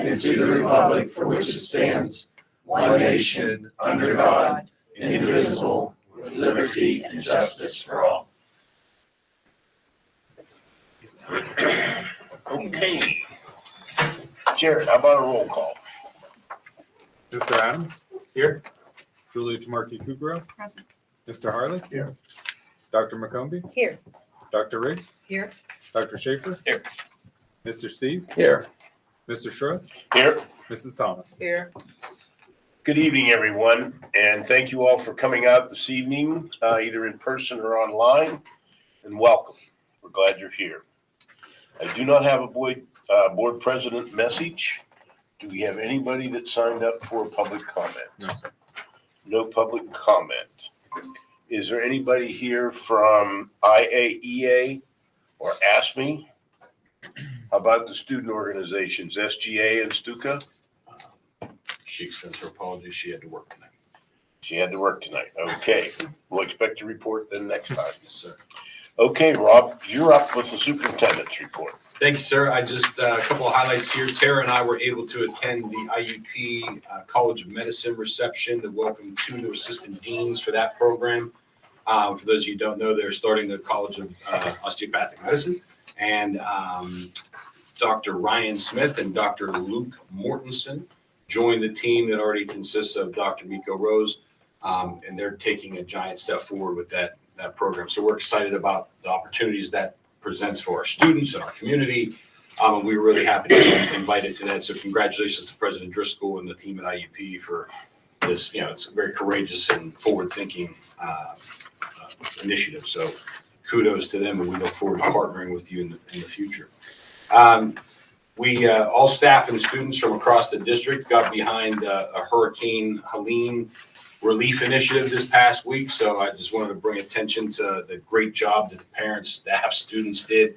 and to the republic for which it stands, one nation, under God, indivisible, with liberty and justice for all. Okay. Jared, how about a roll call? Mr. Adams? Here. Julia Tamarki Kugro? Present. Mr. Harley? Here. Dr. McCombie? Here. Dr. Riggs? Here. Dr. Schaefer? Here. Mr. Steve? Here. Mr. Schroed? Here. Mrs. Thomas? Here. Good evening, everyone, and thank you all for coming out this evening, either in person or online, and welcome. We're glad you're here. I do not have a board president message. Do we have anybody that signed up for public comment? No, sir. No public comment. Is there anybody here from IAEA or ASME? How about the student organizations, SGA and Stuka? She extends her apologies. She had to work tonight. She had to work tonight. Okay, we'll expect a report then next time. Yes, sir. Okay, Rob, you're up with the superintendent's report. Thank you, sir. I just, a couple of highlights here. Tara and I were able to attend the IUP College of Medicine reception, the welcome to new assistant deans for that program. For those of you who don't know, they're starting the College of Osteopathic Medicine. And Dr. Ryan Smith and Dr. Luke Mortensen joined the team that already consists of Dr. Miko Rose. And they're taking a giant step forward with that program. So we're excited about the opportunities that presents for our students and our community. And we were really happy to be invited to that. So congratulations to President Driscoll and the team at IUP for this, it's a very courageous and forward-thinking initiative. So kudos to them, and we look forward to partnering with you in the future. We all staff and students from across the district got behind a Hurricane Helene relief initiative this past week. So I just wanted to bring attention to the great job that the parents, staff, students did.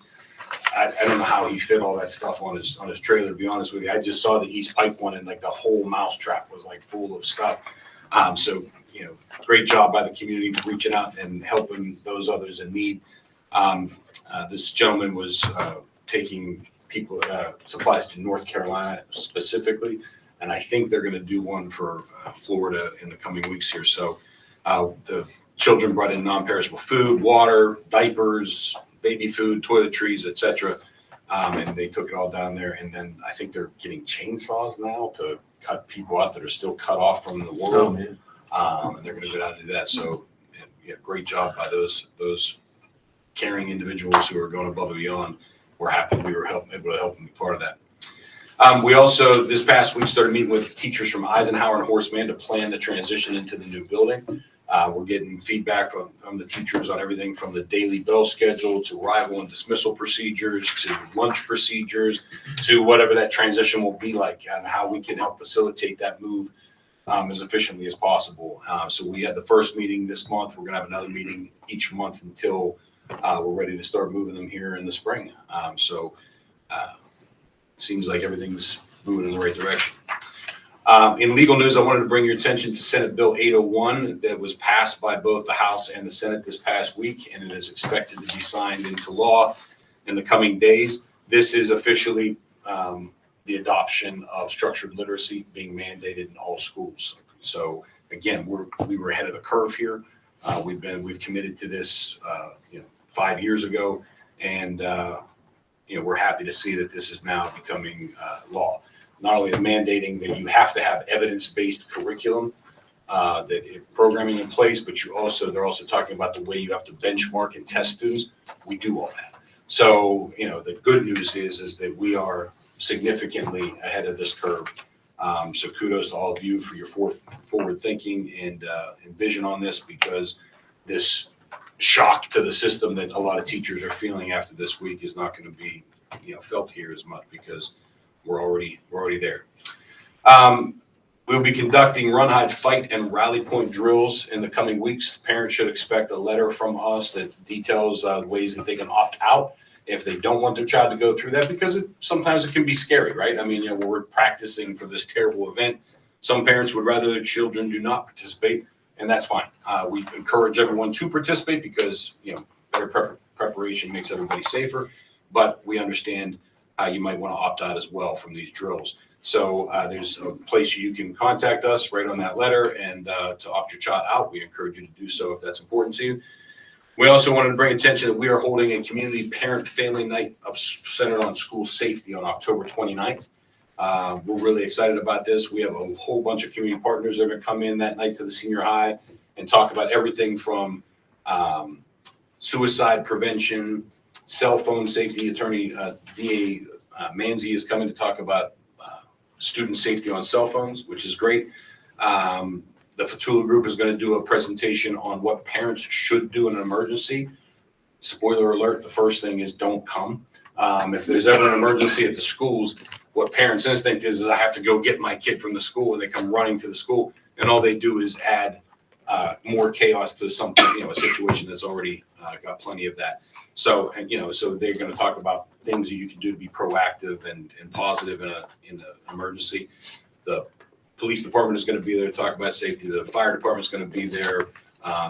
I don't know how he fit all that stuff on his trailer, to be honest with you. I just saw the East Pike one, and like the whole mousetrap was like full of stuff. So great job by the community for reaching out and helping those others in need. This gentleman was taking supplies to North Carolina specifically, and I think they're going to do one for Florida in the coming weeks here. So the children brought in non-perishable food, water, diapers, baby food, toiletries, etc. And they took it all down there. And then I think they're getting chainsaws now to cut people out that are still cut off from the world. And they're going to go down and do that. So great job by those caring individuals who are going above and beyond. We're happy we were able to help them be part of that. We also, this past week, started meeting with teachers from Eisenhower and Horseman to plan the transition into the new building. We're getting feedback from the teachers on everything from the daily bell schedule to arrival and dismissal procedures to lunch procedures to whatever that transition will be like and how we can help facilitate that move as efficiently as possible. So we had the first meeting this month. We're going to have another meeting each month until we're ready to start moving them here in the spring. Seems like everything's moving in the right direction. In legal news, I wanted to bring your attention to Senate Bill 801 that was passed by both the House and the Senate this past week, and it is expected to be signed into law in the coming days. This is officially the adoption of structured literacy being mandated in all schools. So again, we were ahead of the curve here. We've committed to this 5 years ago, and we're happy to see that this is now becoming law. Not only mandating that you have to have evidence-based curriculum, programming in place, but they're also talking about the way you have to benchmark and test students. We do all that. So, the good news is that we are significantly ahead of this curve. So kudos to all of you for your forward thinking and vision on this, because this shock to the system that a lot of teachers are feeling after this week is not going to be felt here as much, because we're already there. We'll be conducting run, hide, fight, and rally point drills in the coming weeks. Parents should expect a letter from us that details ways that they can opt out if they don't want their child to go through that, because sometimes it can be scary, right? I mean, when we're practicing for this terrible event, some parents would rather their children do not participate, and that's fine. We encourage everyone to participate because better preparation makes everybody safer. But we understand you might want to opt out as well from these drills. So there's a place you can contact us right on that letter, and to opt your child out, we encourage you to do so if that's important to you. We also wanted to bring attention that we are holding a community parent family night centered on school safety on October 29th. We're really excited about this. We have a whole bunch of community partners that are going to come in that night to the senior high and talk about everything from suicide prevention, cell phone safety. Attorney DA Manzi is coming to talk about student safety on cell phones, which is great. The Fatula Group is going to do a presentation on what parents should do in an emergency. Spoiler alert, the first thing is don't come. If there's ever an emergency at the schools, what parents' instinct is I have to go get my kid from the school, and they come running to the school, and all they do is add more chaos to something, a situation that's already got plenty of that. So, so they're going to talk about things that you can do to be proactive and positive in an emergency. The police department is going to be there to talk about safety. The fire department is going to be there.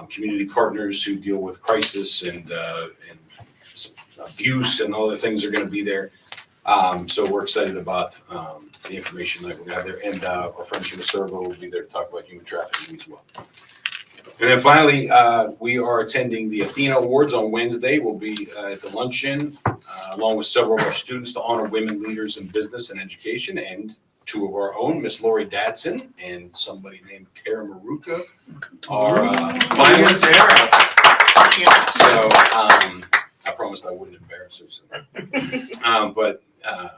Community partners who deal with crisis and abuse and all the things are going to be there. So we're excited about the information that we're going to have there. And our friend Shima Servo will be there to talk about human trafficking as well. And then finally, we are attending the Athena Awards on Wednesday. We'll be at the luncheon along with several of our students to honor women leaders in business and education, and two of our own, Miss Lori Dadson and somebody named Tara Maruka, are finalists. So I promised I wouldn't embarrass her. But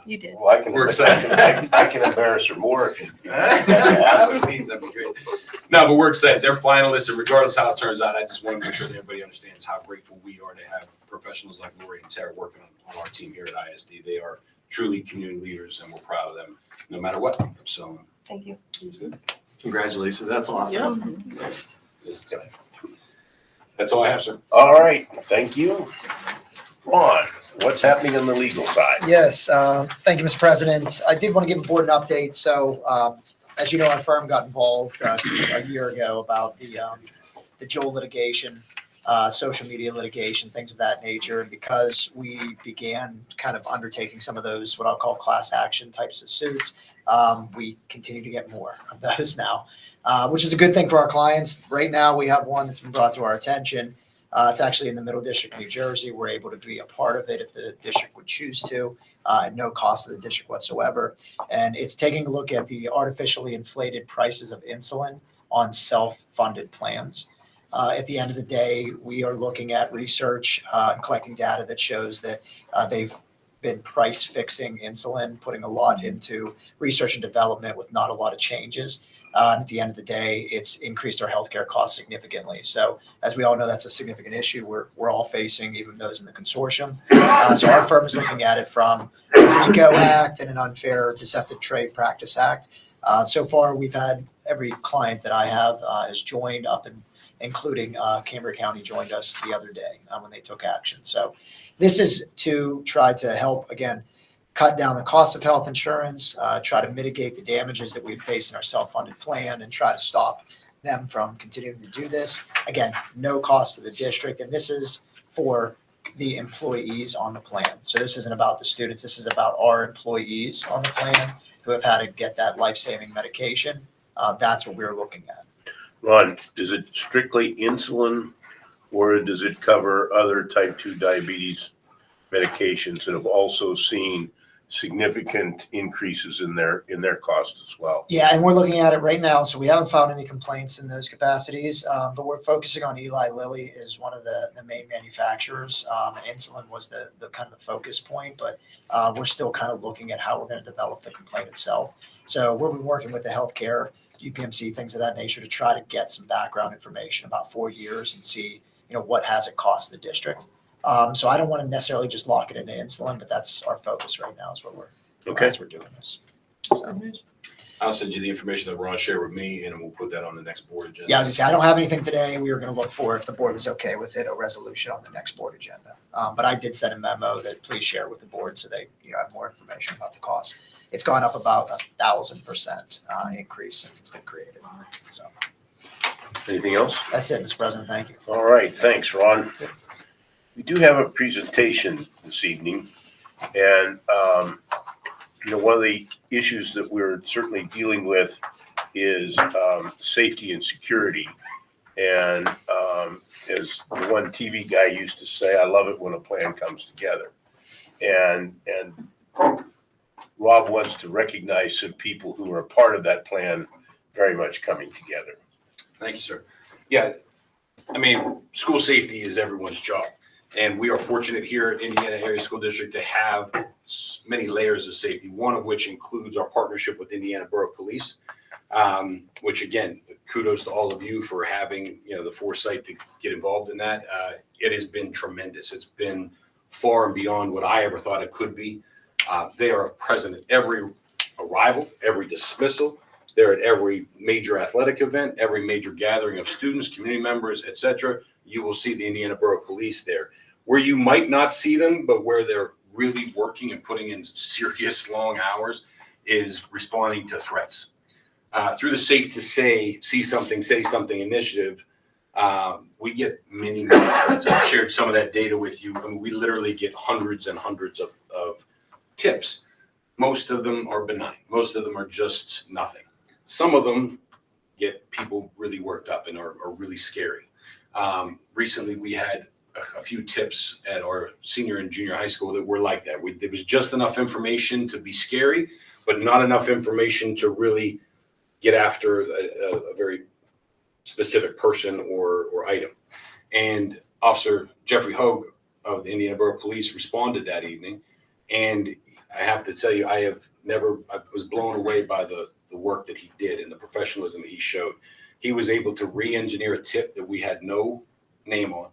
You did. Well, We're excited. I can embarrass her more if you. That'd be great. No, but we're excited. They're finalists, and regardless how it turns out, I just want to make sure that everybody understands how grateful we are to have professionals like Lori and Tara working on our team here at ISD. They are truly community leaders, and we're proud of them no matter what. So Thank you. Congratulations, that's awesome. it's exciting. That's all I have, sir. All right, thank you. Ron, what's happening on the legal side? Yes, thank you, Mr. President. I did want to give the board an update. So, as you know, our firm got involved a year ago about the Joel litigation, social media litigation, things of that nature. And because we began kind of undertaking some of those, what I'll call class action types of suits, we continue to get more of those now, which is a good thing for our clients. Right now, we have one that's been brought to our attention. It's actually in the Middle District of New Jersey. We're able to be a part of it if the district would choose to, at no cost to the district whatsoever. And it's taking a look at the artificially inflated prices of insulin on self-funded plans. At the end of the day, we are looking at research and collecting data that shows that they've been price fixing insulin, putting a lot into research and development with not a lot of changes. At the end of the day, it's increased our healthcare costs significantly. So as we all know, that's a significant issue we're all facing, even those in the consortium. So our firm is looking at it from the RICO Act and an Unfair Deceptive Trade Practice Act. So far, we've had every client that I have has joined up, and including Cambria County joined us the other day when they took action. So this is to try to help, again, cut down the cost of health insurance, try to mitigate the damages that we face in our self-funded plan, and try to stop them from continuing to do this. Again, no cost to the district, and this is for the employees on the plan. So this isn't about the students, this is about our employees on the plan who have had to get that life-saving medication. That's what we're looking at. Ron, is it strictly insulin, or does it cover other type 2 diabetes medications that have also seen significant increases in their cost as well? Yeah, and we're looking at it right now. So we haven't found any complaints in those capacities, but we're focusing on Eli Lilly as one of the main manufacturers. And insulin was the kind of the focus point, but we're still kind of looking at how we're going to develop the complaint itself. So we've been working with the healthcare, UPMC, things of that nature to try to get some background information about 4 years and see, what has it cost the district. So I don't want to necessarily just lock it into insulin, but that's our focus right now is what as we're doing this. So, I'll send you the information that Ron shared with me, and we'll put that on the next board agenda. yeah, I was gonna say, I don't have anything today. We were going to look for, if the board was okay with it, a resolution on the next board agenda. But I did send a memo that please share with the board so they have more information about the cost. It's gone up about 1,000% increase since it's been created. So Anything else? that's it, Mr. President. Thank you. All right, thanks, Ron. We do have a presentation this evening, and one of the issues that we're certainly dealing with is safety and security. And as the one TV guy used to say, I love it when a plan comes together. And Rob wants to recognize some people who are a part of that plan very much coming together. Thank you, sir. Yeah, I mean, school safety is everyone's job. And we are fortunate here at Indiana Area School District to have many layers of safety, one of which includes our partnership with Indiana Borough Police, which again, kudos to all of you for having, the foresight to get involved in that. It has been tremendous. It's been far and beyond what I ever thought it could be. They are present at every arrival, every dismissal. They're at every major athletic event, every major gathering of students, community members, etc. You will see the Indiana Borough Police there. Where you might not see them, but where they're really working and putting in serious long hours is responding to threats. Through the Safe to Say Something initiative, we get many threats. I've shared some of that data with you. I mean, we literally get hundreds and hundreds of tips. Most of them are benign. Most of them are just nothing. Some of them get people really worked up and are really scary. Recently, we had a few tips at our senior and junior high school that were like that. There was just enough information to be scary, but not enough information to really get after a very specific person or item. And Officer Jeffrey Hogue of the Indiana Borough Police responded that evening. And I have to tell you, I was blown away by the work that he did and the professionalism that he showed. He was able to re-engineer a tip that we had no name on.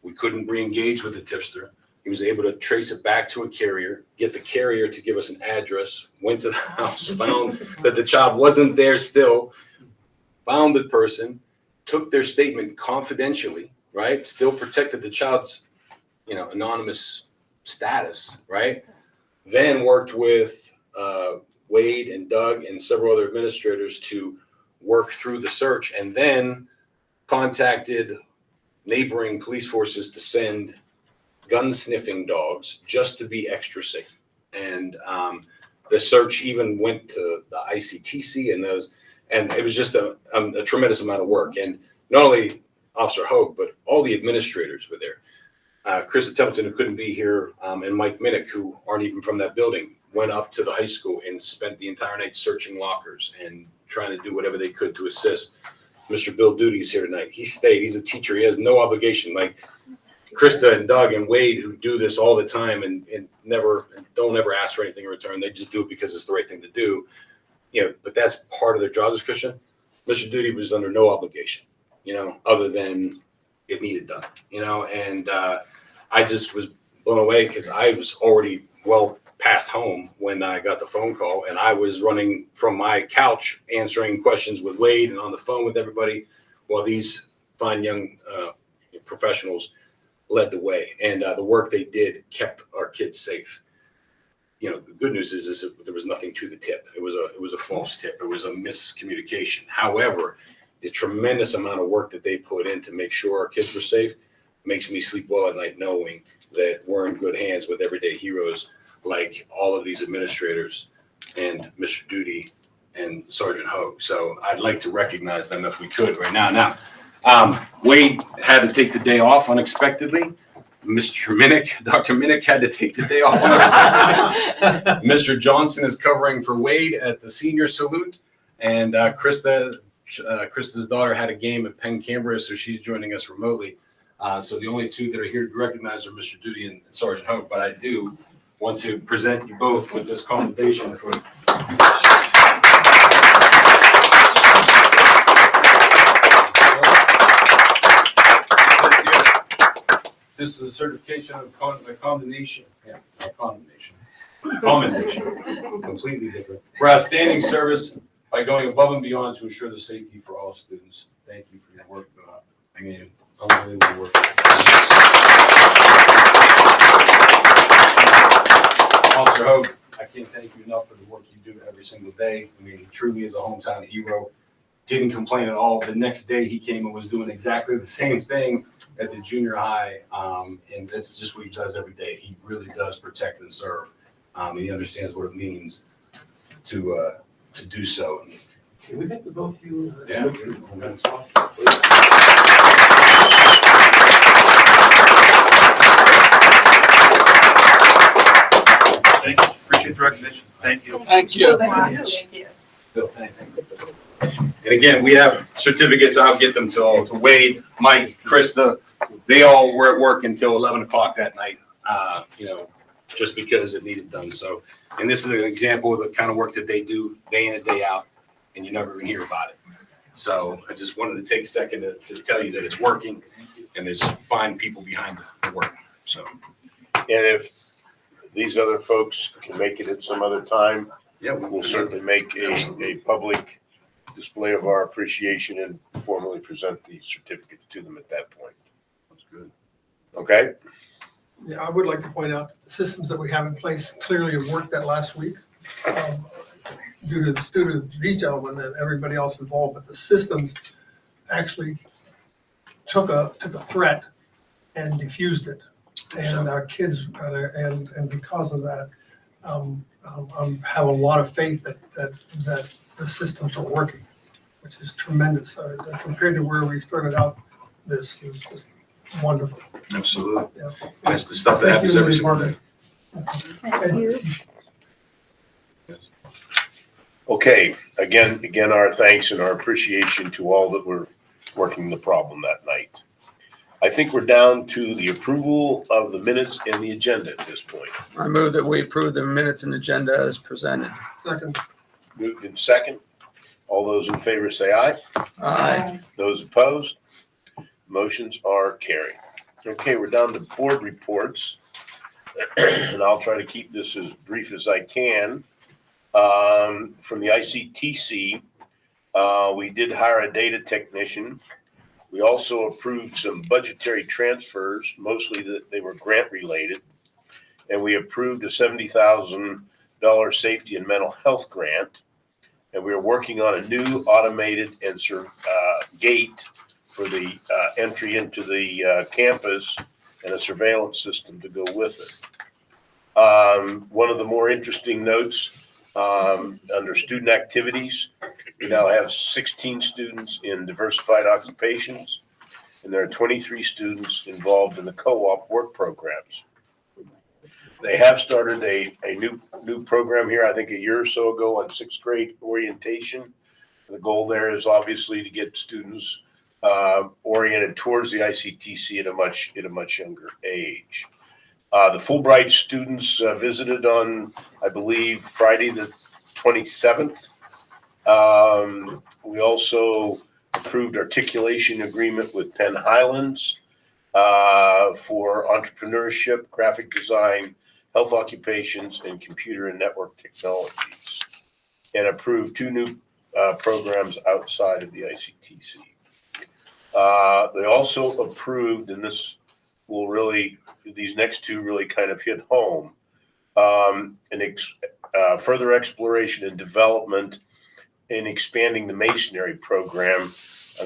We couldn't re-engage with the tipster. He was able to trace it back to a carrier, get the carrier to give us an address, went to the house, found that the child wasn't there still, found the person, took their statement confidentially, right? Still protected the child's, anonymous status, right? Then worked with Wade and Doug and several other administrators to work through the search, and then contacted neighboring police forces to send gun sniffing dogs just to be extra safe. And the search even went to the ICTC and it was just a tremendous amount of work. And not only Officer Hogue, but all the administrators were there. Krista Templeton, who couldn't be here, and Mike Minnick, who aren't even from that building, went up to the high school and spent the entire night searching lockers and trying to do whatever they could to assist. Mr. Bill Duty is here tonight. He stayed. He's a teacher. He has no obligation. Like Krista and Doug and Wade, who do this all the time and don't ever ask for anything in return. They just do it because it's the right thing to do. But that's part of their job description. Mr. Duty was under no obligation, other than it needed done, and I just was blown away because I was already well past home when I got the phone call, and I was running from my couch answering questions with Wade and on the phone with everybody while these fine young professionals led the way. And the work they did kept our kids safe. The good news is that there was nothing to the tip. It was a false tip. It was a miscommunication. However, the tremendous amount of work that they put in to make sure our kids were safe makes me sleep well at night knowing that we're in good hands with everyday heroes like all of these administrators and Mr. Duty and Sergeant Hogue. So I'd like to recognize them if we could right now. Now, Wade had to take the day off unexpectedly. Dr. Minnick had to take the day off unexpectedly. Mr. Johnson is covering for Wade at the senior salute. And Krista's daughter had a game at Penn Cambria, so she's joining us remotely. So the only two that are here to recognize are Mr. Duty and Sergeant Hogue, but I do want to present you both with this commendation for this is a certification of condemnation. Yeah, not condemnation. Commendation. Completely different. For outstanding service by going above and beyond to ensure the safety for all students. Thank you for your work. Unbelievable work. Officer Hogue, I can't thank you enough for the work you do every single day. I mean, he truly is a hometown hero. Didn't complain at all. The next day he came and was doing exactly the same thing at the junior high. And that's just what he does every day. He really does protect and serve. And he understands what it means to do so. Can we get the both of you? Yeah. Thank you. Appreciate the recognition. Thank you. Thank So thank you. Bill, thank you. And again, we have certificates. I'll get them to Wade, Mike, Krista. They all were at work until 11 o'clock that night, just because it needed done. So, and this is an example of the kind of work that they do day in and day out, and you never even hear about it. So I just wanted to take a second to tell you that it's working and there's fine people behind the work. So, And if these other folks can make it at some other time, yeah, we'll certainly make a public display of our appreciation and formally present the certificates to them at that point. That's good. Okay? Yeah, I would like to point out that the systems that we have in place clearly have worked that last week. Due to these gentlemen and everybody else involved, but the systems actually took a threat and diffused it. And our kids, and because of that, I have a lot of faith that the systems are working, which is tremendous. Compared to where we started out, this is just wonderful. Absolutely. Yeah. That's the stuff that Thank happens you, every Ms. single Martin. day. Thank you. Okay, again, our thanks and our appreciation to all that were working the problem that night. I think we're down to the approval of the minutes and the agenda at this point. I move that we approve the minutes and agenda as presented. Second. Moved in second. All those in favor say aye. Aye. Those opposed? Motions are carried. Okay, we're down to board reports. And I'll try to keep this as brief as I can. From the ICTC, we did hire a data technician. We also approved some budgetary transfers, mostly that they were grant related. And we approved a $70,000 safety and mental health grant. And we are working on a new automated gate for the entry into the campus and a surveillance system to go with it. One of the more interesting notes, under student activities, we now have 16 students in diversified occupations, and there are 23 students involved in the co-op work programs. They have started a new program here, I think a year or so ago, on 6th grade orientation. The goal there is obviously to get students oriented towards the ICTC at a much younger age. The Fulbright students visited on, I believe, Friday the 27th. We also approved articulation agreement with Penn Highlands for entrepreneurship, graphic design, health occupations, and computer and network technologies, and approved 2 new programs outside of the ICTC. They also approved, and this will really, these next 2 really kind of hit home, further exploration and development in expanding the masonry program.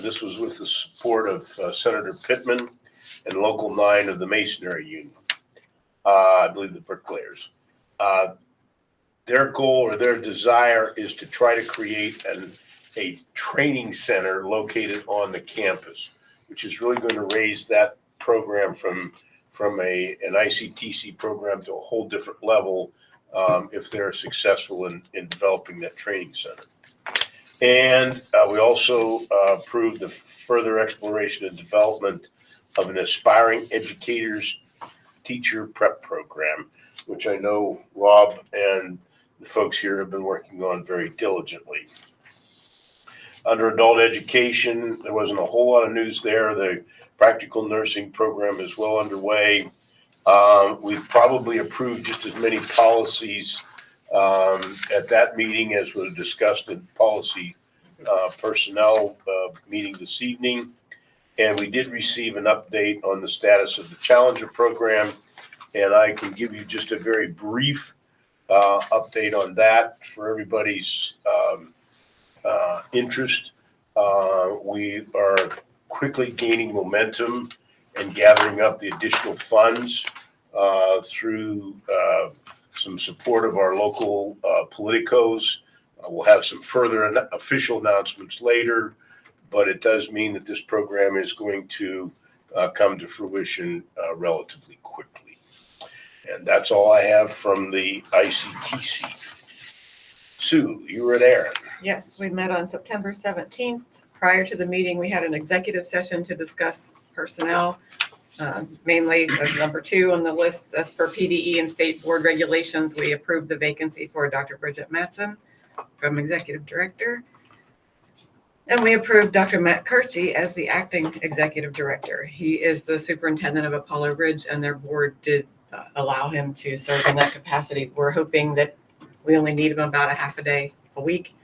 This was with the support of Senator Pittman and Local 9 of the Masonry Union. I believe the bricklayers. Their goal or their desire is to try to create a training center located on the campus, which is really going to raise that program from an ICTC program to a whole different level if they're successful in developing that training center. And we also approved the further exploration and development of an aspiring educators teacher prep program, which I know Rob and the folks here have been working on very diligently. Under adult education, there wasn't a whole lot of news there. The practical nursing program is well underway. We've probably approved just as many policies at that meeting as was discussed in policy personnel meeting this evening. And we did receive an update on the status of the Challenger program. And I can give you just a very brief update on that for everybody's interest. We are quickly gaining momentum and gathering up the additional funds through some support of our local politicos. We'll have some further official announcements later, but it does mean that this program is going to come to fruition relatively quickly. And that's all I have from the ICTC. Sue, you were at Aaron. Yes, we met on September 17th. Prior to the meeting, we had an executive session to discuss personnel, mainly as number 2 on the list. As per PDE and state board regulations, we approved the vacancy for Dr. Bridget Mattson from executive director. And we approved Dr. Matt Kirchie as the acting executive director. He is the superintendent of Apollo Ridge, and their board did allow him to serve in that capacity. We're hoping that we only need him about a half a day a week.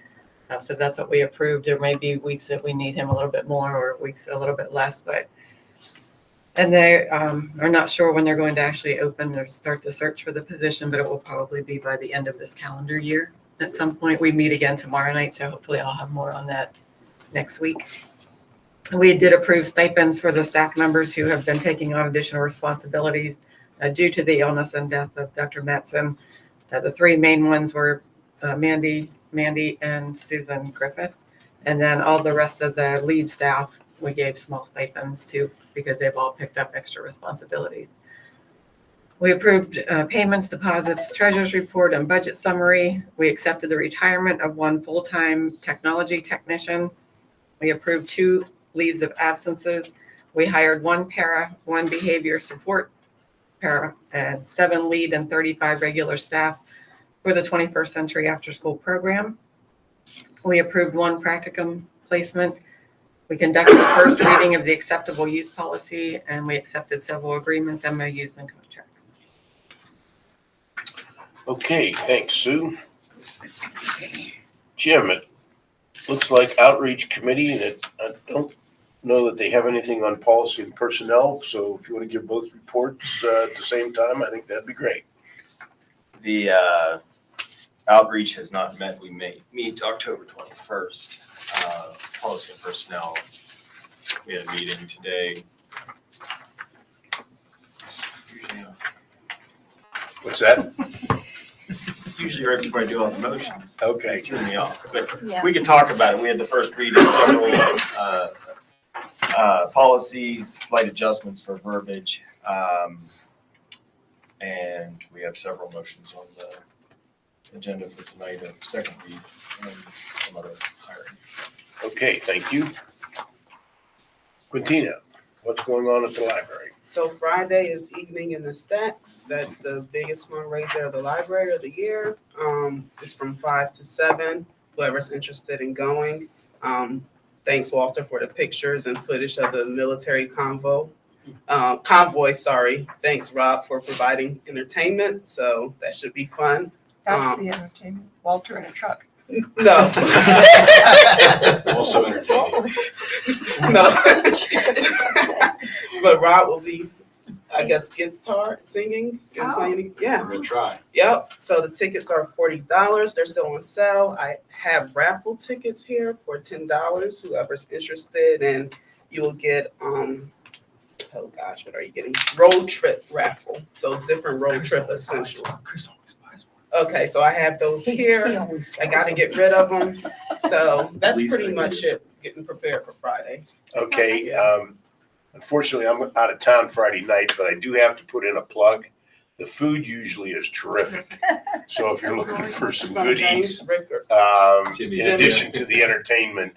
So that's what we approved. There may be weeks that we need him a little bit more or weeks a little bit less, and they are not sure when they're going to actually open or start the search for the position, but it will probably be by the end of this calendar year. At some point, we meet again tomorrow night, so hopefully I'll have more on that next week. We did approve stipends for the staff members who have been taking on additional responsibilities due to the illness and death of Dr. Mattson. The 3 main ones were Mandy, and Susan Griffith. And then all the rest of the lead staff, we gave small stipends to because they've all picked up extra responsibilities. We approved payments, deposits, treasurer's report, and budget summary. We accepted the retirement of 1 full-time technology technician. We approved 2 leaves of absences. We hired 1 para, 1 behavior support para, and 7 lead and 35 regular staff for the 21st Century After School program. We approved 1 practicum placement. We conducted the first reading of the acceptable use policy, and we accepted several agreements, MOUs, and contracts. Okay, thanks, Sue. Jim, it looks like outreach committee, and I don't know that they have anything on policy and personnel, so if you want to give both reports at the same time, I think that'd be great. The outreach has not met. We may meet October 21st. Policy and personnel, we had a meeting today. What's that? Usually right before I do all the motions. Okay. It threw me off, but we can talk about it. We had the first reading, several policies, slight adjustments for verbiage, and we have several motions on the agenda for tonight, a second read and some other hiring. Okay, thank you. Quintina, what's going on at the library? So Friday is Evening in the Stacks. That's the biggest fundraiser of the library of the year. It's from 5 to 7. Whoever's interested in going. Thanks, Walter, for the pictures and footage of the military convoy. Thanks, Rob, for providing entertainment. So that should be fun. That's the entertainment. Walter in a truck. No. Also entertaining. No. But Rob will be, I guess, guitar singing and playing. Yeah. We're gonna try. Yep. So the tickets are $40. They're still on sale. I have raffle tickets here for $10. Whoever's interested, and you will get oh gosh, what are you getting? Road trip raffle. So different road trip essentials. Okay, so I have those here. I got to get rid of them. So that's pretty much it. Getting prepared for Friday. Okay, unfortunately, I'm out of town Friday night, but I do have to put in a plug. The food usually is terrific. So if you're looking for some goodies, in addition to the entertainment,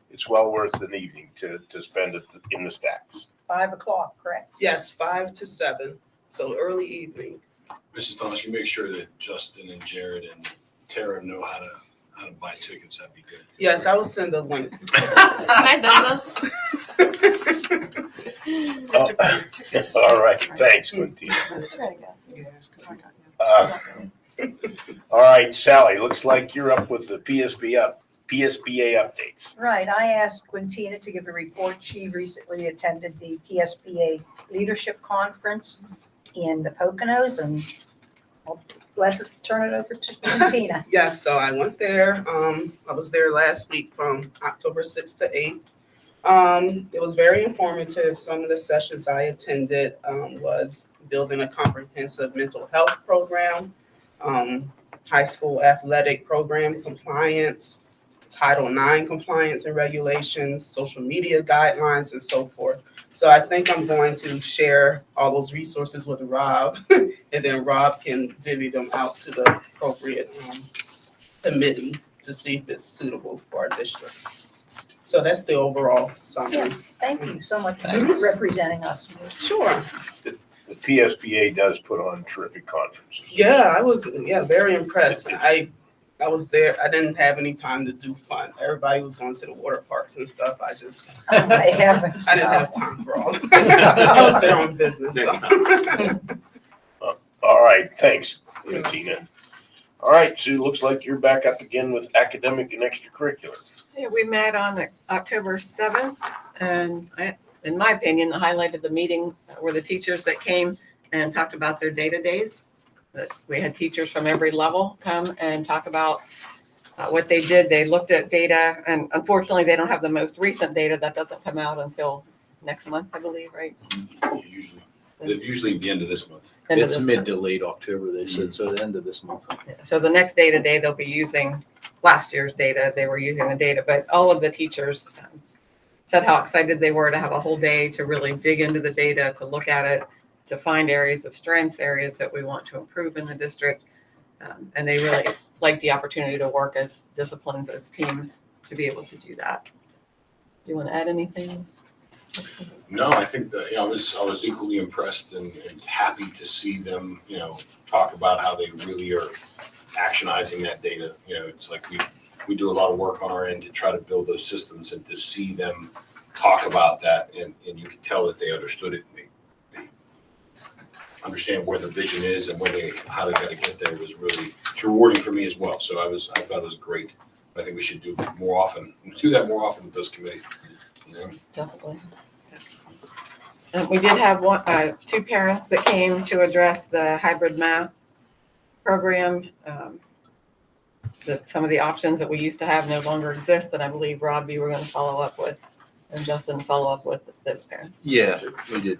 it's well worth an evening to spend it in the Stacks. 5 o'clock, correct? Yes, 5 to 7. So early evening. Mrs. Thomas, you make sure that Justin and Jared and Tara know how to buy tickets. That'd be good. Yes, I will send a link. All right, thanks, Quintina. All right, Sally, looks like you're up with the PSBA updates. Right, I asked Quintina to give a report. She recently attended the PSBA Leadership Conference in the Poconos, and I'll let her turn it over to Quintina. Yes, so I went there. I was there last week from October 6th to 8th. It was very informative. Some of the sessions I attended was building a comprehensive mental health program. high school athletic program compliance, Title IX compliance and regulations, social media guidelines, and so forth. So I think I'm going to share all those resources with Rob, and then Rob can divvy them out to the appropriate committee to see if it's suitable for our district. So that's the overall summary. Thank you so much for Thanks. representing us. Sure. The PSBA does put on terrific conferences. Yeah, I was very impressed. I was there. I didn't have any time to do fun. Everybody was going to the water parks and stuff. I haven't. I didn't have time for all. I was there on business. Next So. All right, thanks, Tina. All right, Sue, looks like you're back up again with academic and extracurricular. Yeah, we met on October 7th, and in my opinion, the highlight of the meeting were the teachers that came and talked about their day-to-days. We had teachers from every level come and talk about what they did. They looked at data, and unfortunately, they don't have the most recent data. That doesn't come out until next month, I believe, right? Usually at the end of this month. End of It's this mid month. to late October, they said, so the end of this month. So the next day-to-day, they'll be using last year's data. They were using the data, but all of the teachers said how excited they were to have a whole day to really dig into the data, to look at it, to find areas of strengths, areas that we want to improve in the district. And they really like the opportunity to work as disciplines, as teams, to be able to do that. Do you want to add anything? No, I think that, I was equally impressed and happy to see them, talk about how they really are actionizing that data. It's like we do a lot of work on our end to try to build those systems, and to see them talk about that, and you can tell that they understood it. And they understand where the vision is and how they got to get there was really rewarding for me as well. So I thought it was great. I think we should do that more often with those committees. Definitely. We did have two parents that came to address the hybrid math program. That some of the options that we used to have no longer exist, and I believe, Rob, you were going to follow up with, and Justin follow up with those parents. Yeah, we did.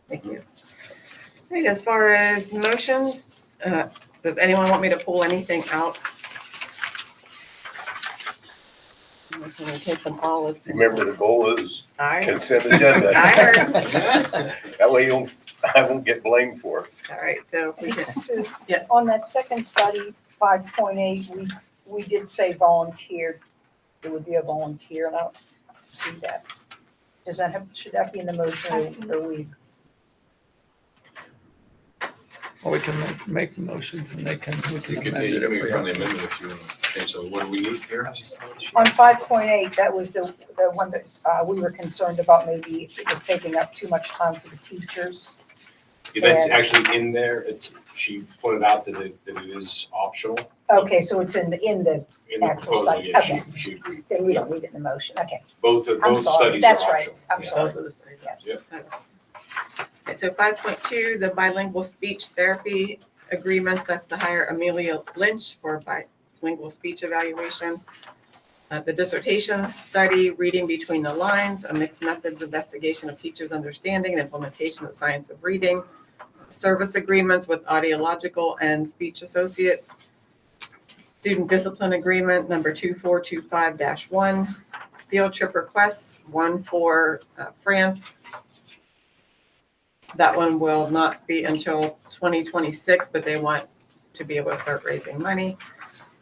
Thank you. Right, as far as motions, does anyone want me to pull anything out? I'm going to take them all as. Remember, the goal is I consent agenda. I heard. That way I won't get blamed for it. All right, so if we can, yes. On that second study, 5.8, we did say volunteer. It would be a volunteer, and I don't see that. Should that be in the motion, or we? Well, we can make the motions and we can You could amend make it if a we friendly have to. amendment if you want to change something. What do we need here? On 5.8, that was the one that we were concerned about, maybe it was taking up too much time for the teachers. That's And- actually in there. She pointed out that it is optional. Okay, so it's in the In the actual proposal, study. yeah, Okay. she agreed. then we don't need it in the motion, okay. Both I'm sorry, studies are that's right, optional. I'm Yeah. sorry, yes. Yep. Okay, so 5.2, the bilingual speech therapy agreements, that's to hire Amelia Lynch for bilingual speech evaluation. The dissertation study, Reading Between the Lines, a mixed methods investigation of teachers' understanding and implementation of the science of reading. Service agreements with audiological and speech associates. Student discipline agreement number 2425-1. Field trip requests, one for France. That one will not be until 2026, but they want to be able to start raising money.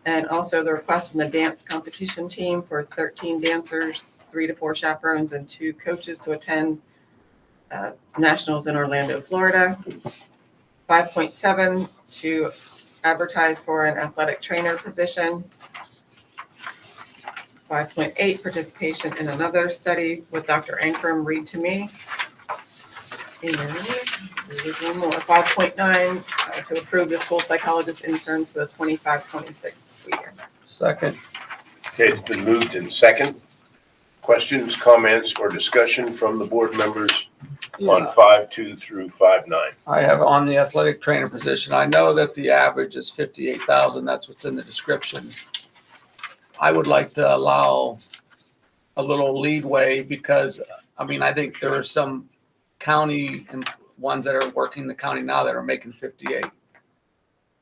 And also the request from the dance competition team for 13 dancers, 3 to 4 chaperones, and 2 coaches to attend nationals in Orlando, Florida. 5.7, to advertise for an athletic trainer position. 5.8, participation in another study with Dr. Ankrum, Read to Me. And there's one more, 5.9, to approve the school psychologist interns for the 25-26 school year. Second, Okay, it's been moved in second. Questions, comments, or discussion from the board members on 5.2 through 5.9? I have on the athletic trainer position, I know that the average is 58,000, that's what's in the description. I would like to allow a little leadway because, I think there are some county and ones that are working the county now that are making 58.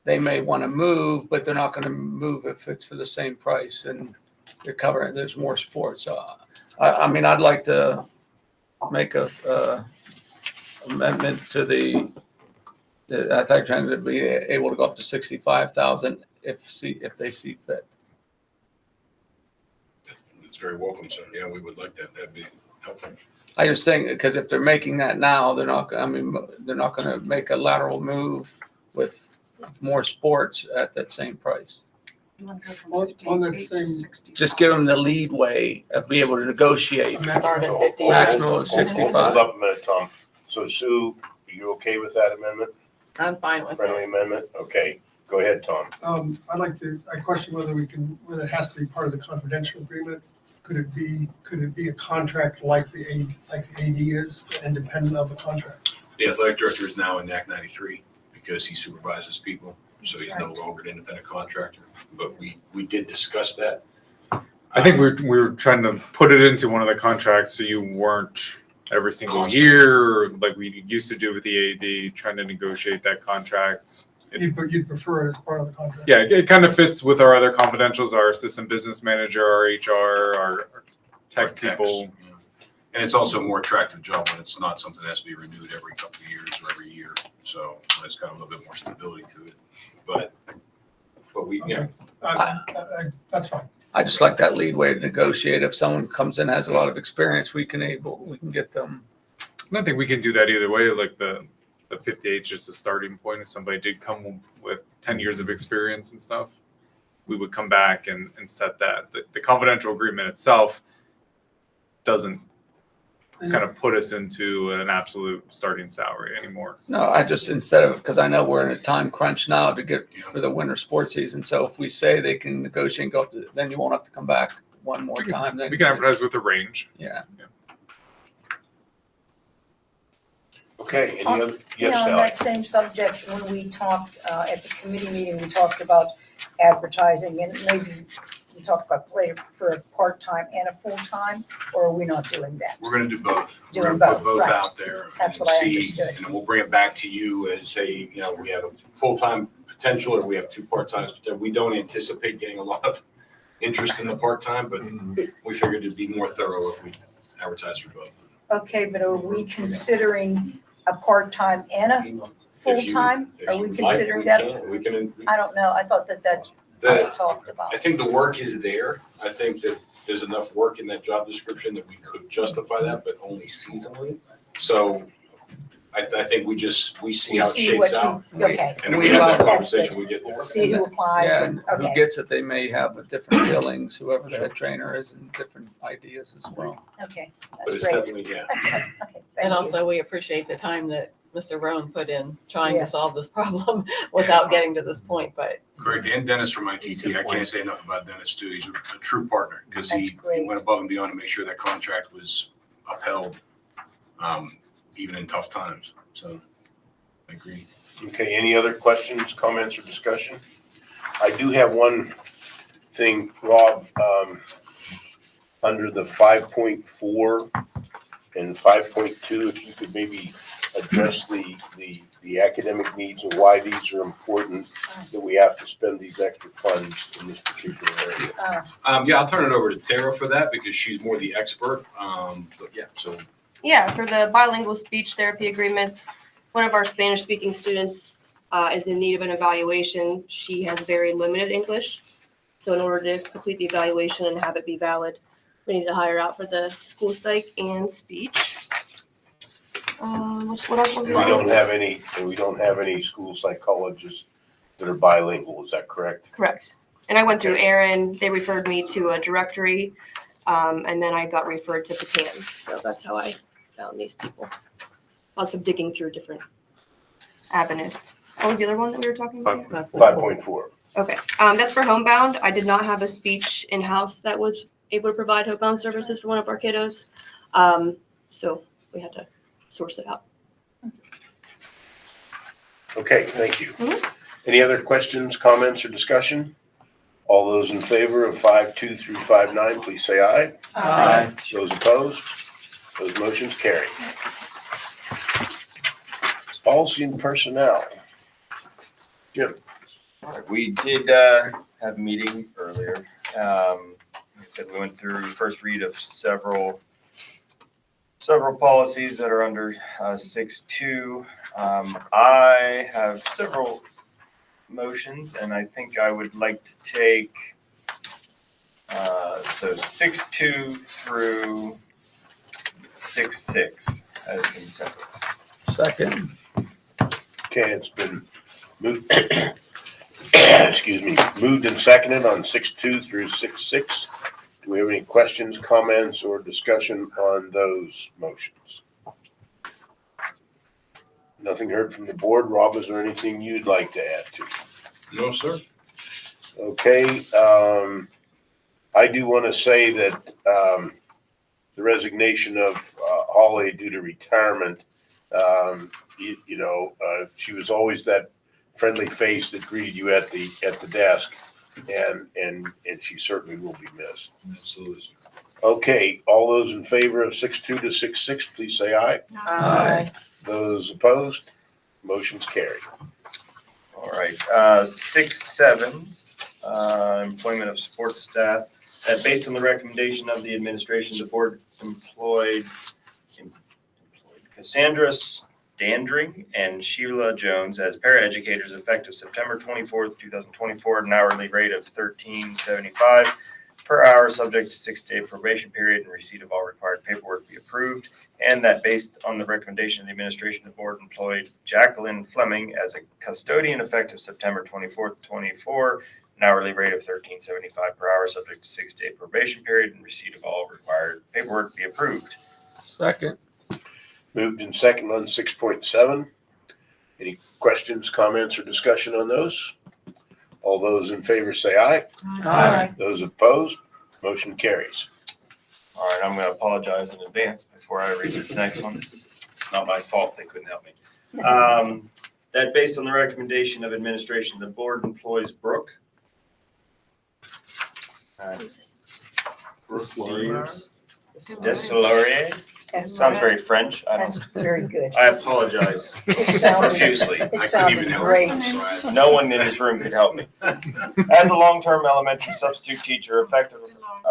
they may want to move, but they're not going to move if it's for the same price and they're covering, there's more sports. I mean, I'd like to make a amendment to the athletic trainer to be able to go up to 65,000 if they see fit. It's very welcome, sir. Yeah, we would like that. That'd be helpful. I just think, because if they're making that now, they're not, I mean, they're not going to make a lateral move with more sports at that same price. On that same, Just give them the lead way of be able to negotiate. Start at 50. Maximum of Hold 65. up a minute, Tom. So Sue, are you okay with that amendment? I'm fine with Friendly it. amendment? Okay, go ahead, Tom. I question whether whether it has to be part of the confidential agreement. Could it be a contract like the AD is, independent of the contract? The athletic director is now in NAC 93 because he supervises people, so he's no longer an independent contractor. But we did discuss that. I think we were trying to put it into one of the contracts so you weren't every single Constantly. year, like we used to do with the AD, trying to negotiate that contract. You'd prefer it as part of the contract? Yeah, it kind of fits with our other confidentials, our assistant business manager, our HR, our tech Our techs, people. yeah. And it's also a more attractive job when it's not something that has to be renewed every couple of years or every year. So it's got a little bit more stability to it. But we, yeah, That's fine. I just like that lead way to negotiate. If someone comes in, has a lot of experience, we can get them. And I think we can do that either way. Like the 58 is just a starting point. If somebody did come with 10 years of experience and stuff, we would come back and set that. The confidential agreement itself doesn't kind of put us into an absolute starting salary anymore. No, I just, instead of, because I know we're in a time crunch now to get for the winter sports season. So if we say they can negotiate and go up to, then you won't have to come back one more time. Then We can advertise with a range. Yeah. Okay, any other? Yes, On Sally? that same subject, when we talked at the committee meeting, we talked about advertising and maybe we talked about for a part-time and a full-time, or are we not doing that? we're going to do both. We're Doing going to put both, both right. out there That's and what I see, understood. and then we'll bring it back to you as we have a full-time potential or we have two part-times. We don't anticipate getting a lot of interest in the part-time, but we figured it'd be more thorough if we advertise for both. Okay, but are we considering a part-time and a full-time? If Are you we like, considering that? We can. I don't know. I thought that's what we talked about. I think the work is there. I think that there's enough work in that job description that we could justify that, but only seasonally. So I think we see how it See what shakes out. Okay. And then we have that conversation, we get there. See who applies Yeah, and, and who okay. gets it, they may have a different billings, whoever that trainer is, and different ideas as well. Okay, But that's it's great. definitely, yeah. That's fine. Okay, And thank you. also, we appreciate the time that Mr. Roan put in trying to Yes. solve this problem without getting to this point, but Correct. And Dennis from ITT, I can't say enough about Dennis too. He's a true partner because That's he great. went above and beyond to make sure that contract was upheld, even in tough times. So I agree. Okay, any other questions, comments, or discussion? I do have one thing, Rob, under the 5.4 and 5.2, if you could maybe address the academic needs and why these are important, that we have to spend these extra funds in this particular area. Yeah, I'll turn it over to Tara for that because she's more the expert. But yeah, so Yeah, for the bilingual speech therapy agreements, one of our Spanish-speaking students is in need of an evaluation. She has very limited English. So in order to complete the evaluation and have it be valid, we need to hire out for the school psych and speech. What else? We don't have any school psychologists that are bilingual, is that correct? Correct. And I went through Aaron, they referred me to a directory, and then I got referred to Patan. So that's how I found these people. Lots of digging through different avenues. What was the other one that we were talking about? 5.4. Okay, that's for Homebound. I did not have a speech in-house that was able to provide Homebound services for one of our kiddos. So we had to source it out. Okay, thank you. Mhm. Any other questions, comments, or discussion? All those in favor of 5.2 through 5.9, please say aye. Aye. Those opposed? Those motions carry. Policy and personnel. Jim. All right, we did have a meeting earlier. Like I said, we went through first read of several policies that are under 6.2. I have several motions, and I think I would like to take so 6.2 through 6.6 as consent. Second. Okay, it's been moved, excuse me, moved and seconded on 6.2 through 6.6. Do we have any questions, comments, or discussion on those motions? Nothing heard from the board. Rob, is there anything you'd like to add to? No, sir. Okay, I do want to say that the resignation of Holly due to retirement, she was always that friendly face that greeted you at the desk, and she certainly will be missed. Absolutely. Okay, all those in favor of 6.2 to 6.6, please say aye. Aye. Those opposed, motion's carried. All right, 6.7, employment of support staff. That based on the recommendation of the administration, the board employed Cassandra Standring and Sheila Jones as paraeducators effective September 24th, 2024, at an hourly rate of $13.75 per hour, subject to 6-day probation period and receipt of all required paperwork be approved. And that based on the recommendation of the administration, the board employed Jacqueline Fleming as a custodian effective September 24th, 24, an hourly rate of $13.75 per hour, subject to 6-day probation period and receipt of all required paperwork be approved. Second. Moved in second on 6.7. Any questions, comments, or discussion on those? All those in favor say aye. Aye. Those opposed, motion carries. All right, I'm going to apologize in advance before I read this next one. It's not my fault, they couldn't help me. That based on the recommendation of administration, the board employs Brooke. Deslauriers. Sounds very French. That's very good. I apologize It sounded, profusely. it sounded great. No one in this room could help me. As a long-term elementary substitute teacher, effective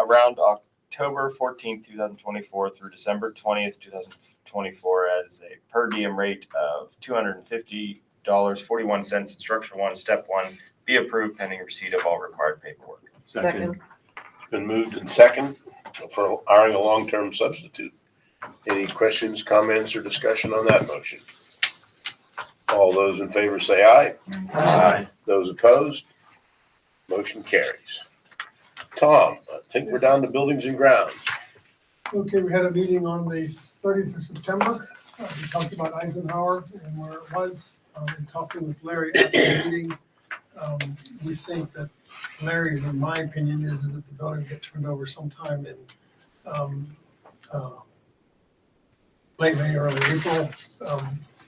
around October 14th, 2024 through December 20th, 2024, as a per diem rate of $250.41, instruction 1, step 1, be approved pending receipt of all required paperwork. Second. It's been moved in second for hiring a long-term substitute. Any questions, comments, or discussion on that motion? All those in favor say aye. Aye. Those opposed, motion carries. Tom, I think we're down to buildings and grounds. Okay, we had a meeting on the 30th of September. We talked about Eisenhower and where it was. In talking with Larry after the meeting, we think that Larry's, in my opinion, is that the building get turned over sometime in late May, early April,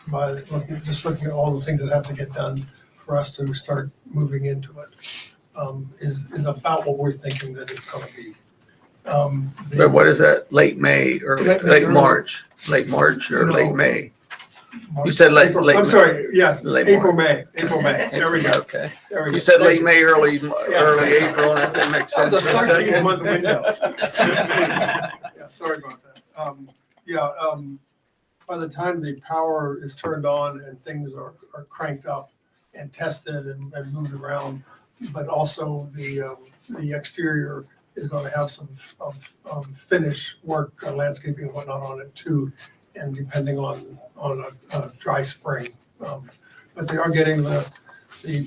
by looking at all the things that have to get done for us to start moving into it, is about what we're thinking that it's gonna be. But what is that? Late May or Late May, late early- March? Late March or No. late May? March, said late- April. late I'm May. sorry, yes, Late April, May, There we go. Okay. There we You go. said Thank late May, early April, and that makes That sense. was a for a 13 second. month window. Yeah, sorry about that. By the time the power is turned on and things are cranked up and tested and moved around, but also the exterior is gonna have some finish work, landscaping and whatnot on it too, and depending on a dry spring. But they are getting the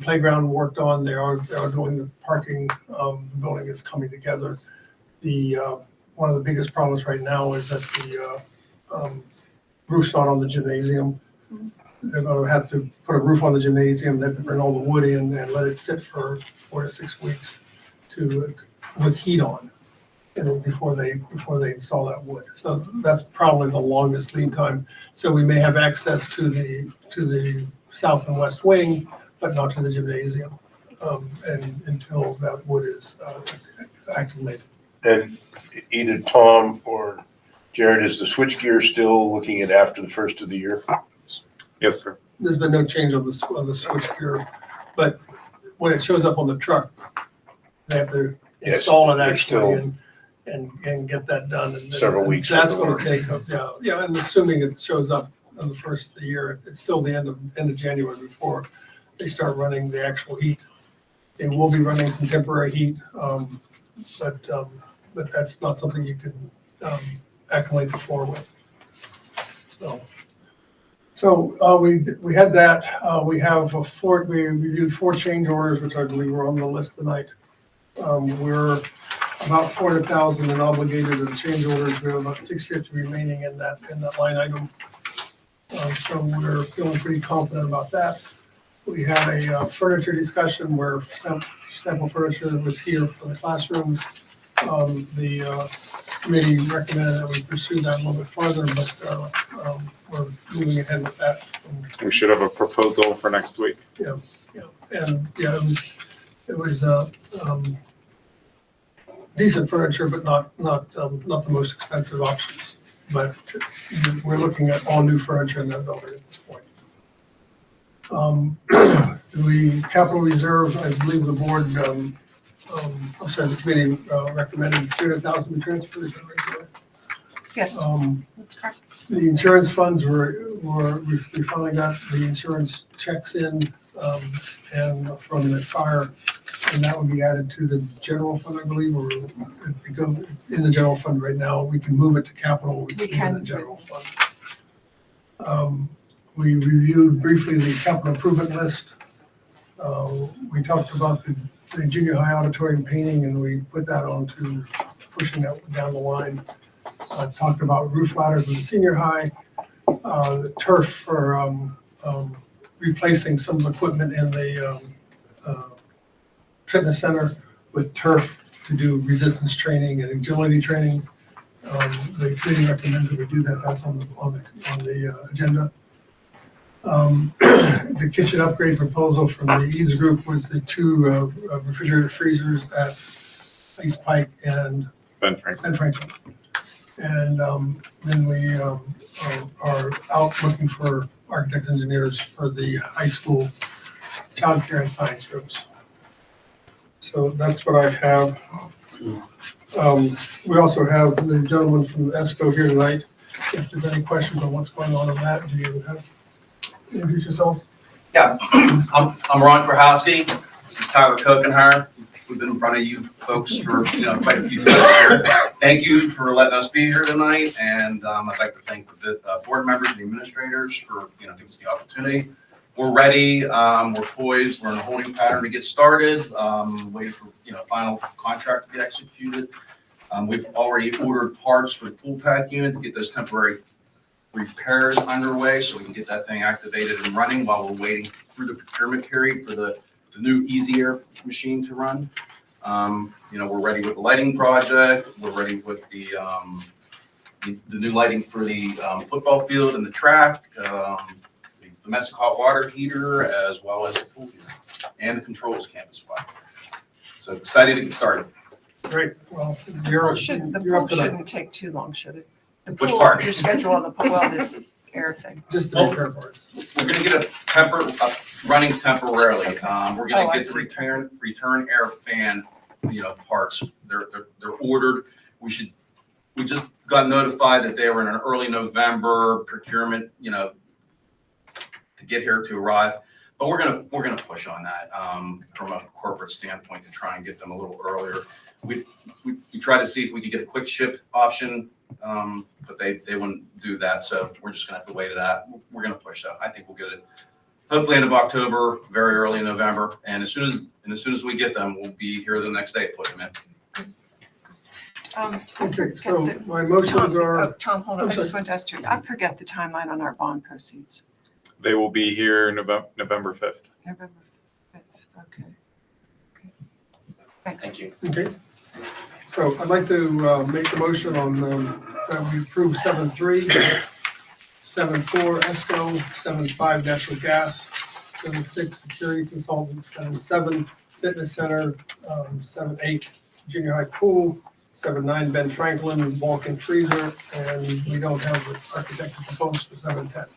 playground worked on, they are doing the parking, the building is coming together. One of the biggest problems right now is that the roof's not on the gymnasium. They're gonna have to put a roof on the gymnasium, they have to bring all the wood in and let it sit for 4 to 6 weeks with heat on, before they install that wood. So that's probably the longest lead time. So we may have access to the south and west wing, but not to the gymnasium, and until that wood is acclimated. And either Tom or Jared, is the switchgear still looking at after the first of the year? Yes, sir. There's been no change on the switchgear, but when it shows up on the truck, they have to Yes, install it they're actually still- and get that done. And Several weeks That's for the gonna take, yeah, and assuming it shows up on the first of the year, it's still the end of January before they start running the actual heat. They will be running some temporary heat, but that's not something you can acclimate the floor with. So we had that. We have we reviewed 4 change orders, which I believe were on the list tonight. We're about 400,000 in obligated and change orders. We have about 650 remaining in that line item. So we're feeling pretty confident about that. We had a furniture discussion where sample furniture was here for the classrooms. The committee recommended that we pursue that a little bit farther, but we're moving ahead with that. We should have a proposal for next week. And it was decent furniture, but not the most expensive options. But we're looking at all new furniture in that building at this point. The capital reserve, I believe the board, the committee recommended 300,000 be transferred. Is that right, Joy? Yes, that's correct. The insurance funds we finally got the insurance checks in, and from the fire, and that would be added to the general fund, I believe, or it goes in the general fund right now. We can move it to capital, we can move it in the general fund. We reviewed briefly the capital improvement list. We talked about the junior high auditorium painting, and we put that on to pushing that down the line. Talked about roof ladders in the senior high, the turf for replacing some of the equipment in the fitness center with turf to do resistance training and agility training. The committee recommends that we do that. That's on the agenda. The kitchen upgrade proposal from the Eads Group was the 2 refrigerator freezers at East Pike and Ben Franklin. Franklin. And then we are out looking for architect engineers for the high school childcare and science rooms. So that's what I have. We also have the gentleman from ESCO here tonight. If there's any questions on what's going on that, do you have? Introduce yourself. Yeah, I'm Ron Krahowski. This is Tyler Kokenhire. We've been in front of you folks for quite a few times here. Thank you for letting us be here tonight, and I'd like to thank the board members and administrators for giving us the opportunity. We're ready. We're poised. We're in a holding pattern to get started. Waiting for final contract to get executed. We've already ordered parts for the pool pad unit to get those temporary repairs underway, so we can get that thing activated and running while we're waiting through the procurement period for the new Easy Air machine to run. We're ready with the lighting project. We're ready with the new lighting for the football field and the track, the domestic hot water heater, as well as the pool heater and the controls campus wide. So excited to get started. Great. Well, The you're pool up tonight. shouldn't take too long, should it? The Which pool, part? Your schedule on the pool, well, this air thing. Just the repair part. We're gonna get running temporarily. We're Oh, gonna I get the see. return air fan, parts. They're ordered. We just got notified that they were in an early November procurement, to get here to arrive. But we're gonna push on that from a corporate standpoint to try and get them a little earlier. We try to see if we could get a quick ship option, but they wouldn't do that. So we're just gonna have to wait it out. We're gonna push that. I think we'll get it hopefully end of October, very early in November. And as soon as we get them, we'll be here the next day putting them in. Okay, so my motions are, Tom, hold on, I'm I just sorry. wanted to ask you, I forget the timeline on our bond proceeds. They will be here November 5th. November 5th, okay. Thanks. Thank you. okay. So I'd like to make the motion on, that we approve 7.3, 7.4 ESCO, 7.5 natural gas, 7.6 security consultant, 7.7 fitness center, 7.8 junior high pool, 7.9 Ben Franklin walk-in freezer, and we don't have the architect proposed for 7.10.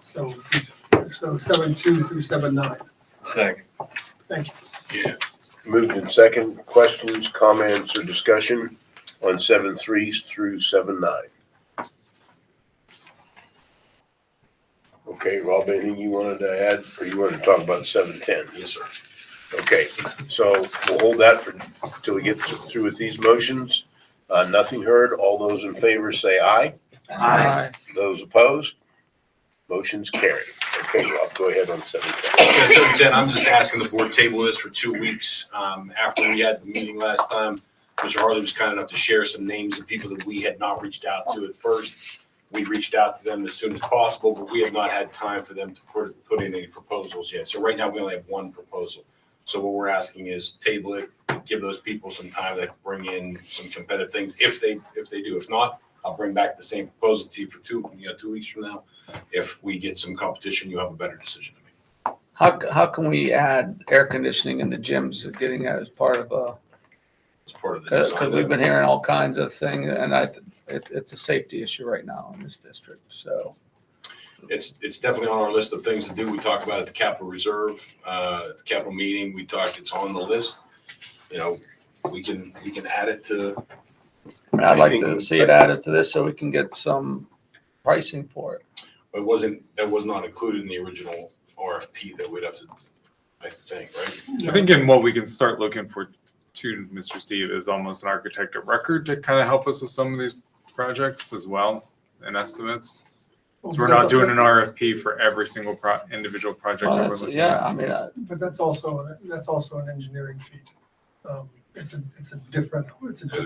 So 7.2 through 7.9. Second. Thank you. Yeah. Moved in second. Questions, comments, or discussion on 7.3 through 7.9? Okay, Rob, anything you wanted to add, or you wanted to talk about 7.10? Yes, sir. Okay, so we'll hold that for, till we get through with these motions. Nothing heard. All those in favor say aye. Aye. Those opposed? Motion's carried. Okay, Rob, go ahead on 7.10. Yeah, 7.10, I'm just asking the board table this for 2 weeks. After we had the meeting last time, Mr. Harley was kind enough to share some names of people that we had not reached out to at first. We reached out to them as soon as possible, but we have not had time for them to put in any proposals yet. So right now, we only have one proposal. So what we're asking is table it, give those people some time to bring in some competitive things if they do. If not, I'll bring back the same proposal to you for 2 weeks from now. If we get some competition, you have a better decision to make. How can we add air conditioning in the gyms, getting that as part of It's part of the design. because we've been hearing all kinds of things, and it's a safety issue right now in this district, so. It's definitely on our list of things to do. We talked about it at the capital reserve, at the capital meeting. We talked, it's on the list. You know, we can add it to. I mean, I'd like to see it added to this so we can get some pricing for it. That was not included in the original RFP that we'd have to, I think, right? I think in what we can start looking for too, Mr. Steve, is almost an architect of record to kind of help us with some of these projects as well and estimates. So we're not doing an RFP for every single individual project Well, that we're that's- looking yeah, at. I mean, But that's also an engineering feat. It's a different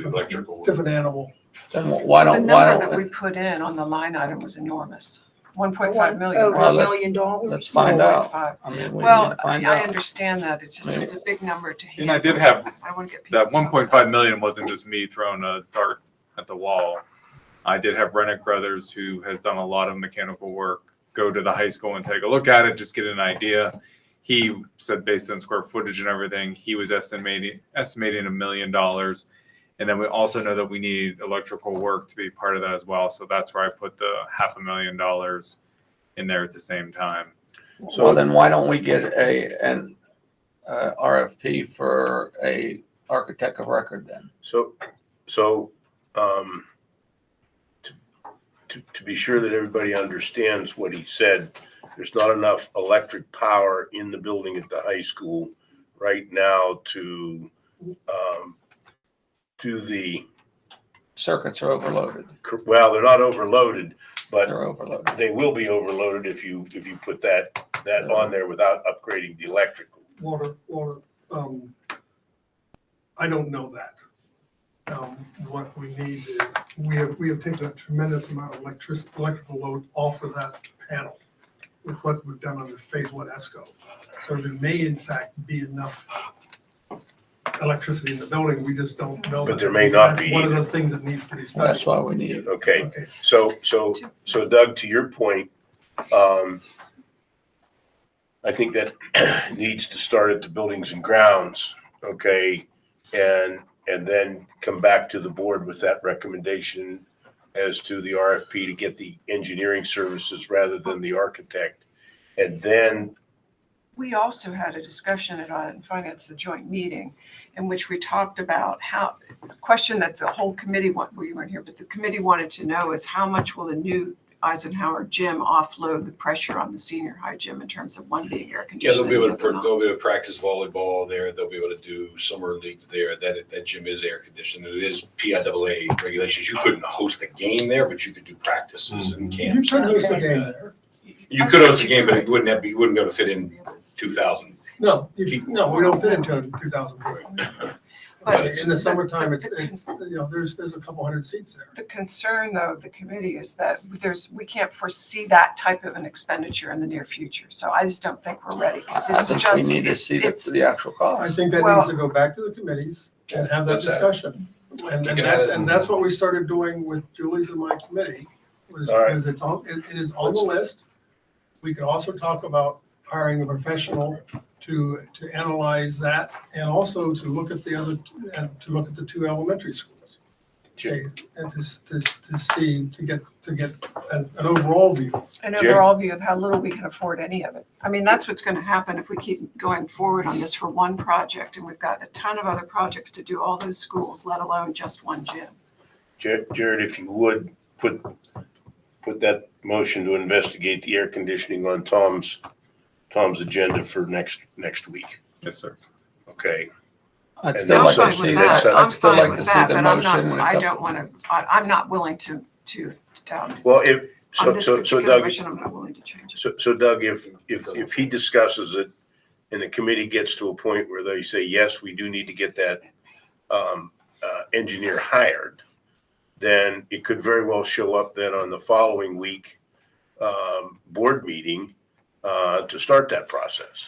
Electrical. different animal. then why The don't, number that we put in on the line item was enormous, 1.5 million. Over Well, $1 let's- million. let's find out. 1.5. I mean, we need Well, to find I out. understand that. It's just, it's a big number to handle. And I did have I want to get that people's hopes 1.5 up. million wasn't just me throwing a dart at the wall. I did have Rennick Brothers, who has done a lot of mechanical work, go to the high school and take a look at it, just get an idea. He said based on square footage and everything, he was estimating $1 million. And then we also know that we need electrical work to be part of that as well. So that's where I put the $500,000 in there at the same time. Well, then why don't we get an RFP for a architect of record then? So, to be sure that everybody understands what he said, there's not enough electric power in the building at the high school right now to do the, Circuits are overloaded. well, they're not overloaded, but They're overloaded. they will be overloaded if you put that on there without upgrading the electrical. Walter, I don't know that. What we need is, we have taken a tremendous amount of electrical load off of that panel with what we've done on the phase one ESCO. So there may in fact be enough electricity in the building, we just don't know. But there may not be That's one of either. the things that needs to be That's studied. why we need it. Okay, Okay. so Doug, to your point, I think that needs to start at the buildings and grounds, okay? And then come back to the board with that recommendation as to the RFP to get the engineering services rather than the architect. And then, We also had a discussion at Audit and Finance, the joint meeting, in which we talked about how, a question that the whole committee, well, you weren't here, but the committee wanted to know is how much will the new Eisenhower gym offload the pressure on the senior high gym in terms of one being air Yeah, conditioned? they'll be able to, and the other they'll be able to practice volleyball there. They'll be able to do summer leagues there. That gym is air conditioned. It is PIAA regulations. You couldn't host a game there, but you could do practices and You camps. could host a game there. You could host a game, but you wouldn't be able to fit in 2,000. No, we don't fit into 2,000 people. But In the summertime, it's, there's a couple hundred seats there. The concern, though, of the committee is that we can't foresee that type of an expenditure in the near future. So I just don't think we're ready, because I it's think just, we need to see it's, the actual I cost. think that Well- needs to go back to the committees and have that What's that? discussion. And You can add it. that's what we started doing with Julie's and my committee, was All right. it is on the list. We could also talk about hiring a professional to analyze that and also to look at the two elementary schools. Okay, and to see, to get an overall view. An Jim? overall view of how little we can afford any of it. I mean, that's what's gonna happen if we keep going forward on this for one project, and we've got a ton of other projects to do, all those schools, let alone just one gym. Jared, if you would, put that motion to investigate the air conditioning on Tom's agenda for next week. Yes, sir. Okay, I'd And still I'm like then to fine see with that. that. I'm I'd still fine like with to see that, the but I'm motion. not, I don't wanna, I'm not willing to, well, on this so particular Doug, motion, I'm not willing to change it. so Doug, if he discusses it and the committee gets to a point where they say, yes, we do need to get that engineer hired, then it could very well show up then on the following week board meeting to start that process.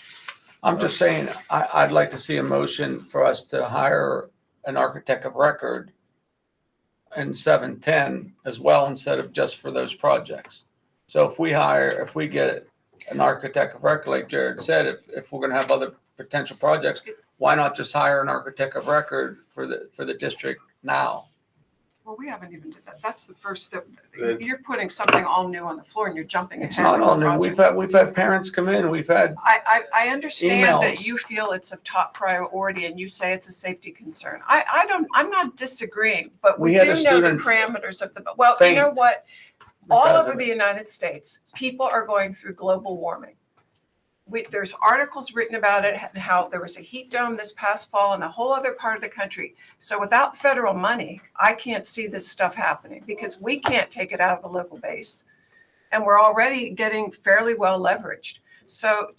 I'm just saying, I'd like to see a motion for us to hire an architect of record in 710 as well, instead of just for those projects. So if we get an architect of record, like Jared said, if we're gonna have other potential projects, why not just hire an architect of record for the district now? Well, we haven't even did that. That's the first step. Then- You're putting something all new on the floor and you're jumping ahead. It's not with all the new. projects. We've had parents come in, we've had, I understand that Emails. you feel it's of top priority and you say it's a safety concern. I'm not disagreeing, but We we had do a know the student parameters of the, well, you know faint what? All because over of the it. United States, people are going through global warming. There's articles written about it, and how there was a heat dome this past fall in a whole other part of the country. So without federal money, I can't see this stuff happening because we can't take it out of the local base. And we're already getting fairly well leveraged. So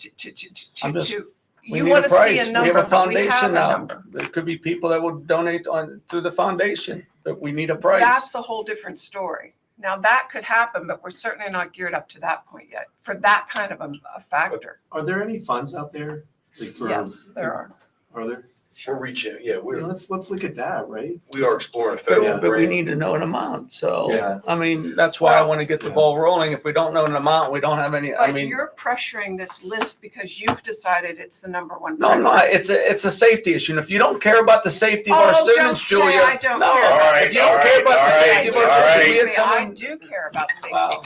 I'm just- we you need want a to see price. a We number, have a but we have a foundation now. number. There could be people that will donate through the foundation, but we need a price. That's a whole different story. Now, that could happen, but we're certainly not geared up to that point yet for that kind of a factor. Are there any funds out there? Like for, Yes, there are. Are there? We're reaching, yeah, Let's look at that, right? we are exploring a federal But we grant. need to know an amount, so, Yeah. I mean, that's why I want to get the ball rolling. If we don't know an amount, we don't have any, I But mean, you're pressuring this list because you've decided it's the number one. no, I'm not. priority. It's a safety issue. And if you don't care about the safety of Oh, our don't students, say Julia. I don't no, care about if you don't care about the safety. safety of our all students, right. we had I someone, do care about safety. wow,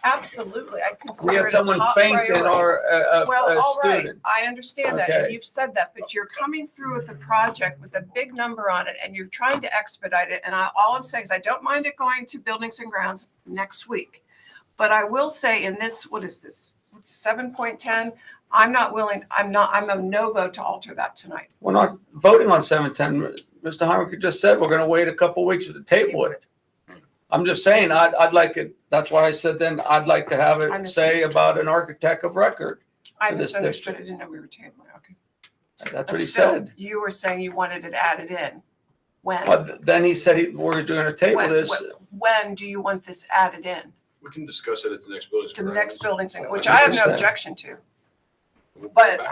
Absolutely. I we consider had it a someone top faint in priority. our, Well, a all right, student. I understand that, Okay. and you've said that, but you're coming through with a project with a big number on it, and you're trying to expedite it, and all I'm saying is I don't mind it going to Buildings and Grounds next week. But I will say in this, what is this, 7.10, I'm a no vote to alter that tonight. We're not voting on 710. Mr. Heinrich just said we're going to wait a couple weeks to table it. I'm just saying, I'd like it, that's why I said then I'd like to have I it say misunderstood. about an architect of record. I For this misunderstood, I district. didn't know we were tabling, okay. That's But what he still, said. You were saying you wanted it added in. When? But then he said we're going to table When- this. When do you want this added in? We can discuss it at the next building. To the next buildings, which I I have no understand. objection to. We'll bring it But back.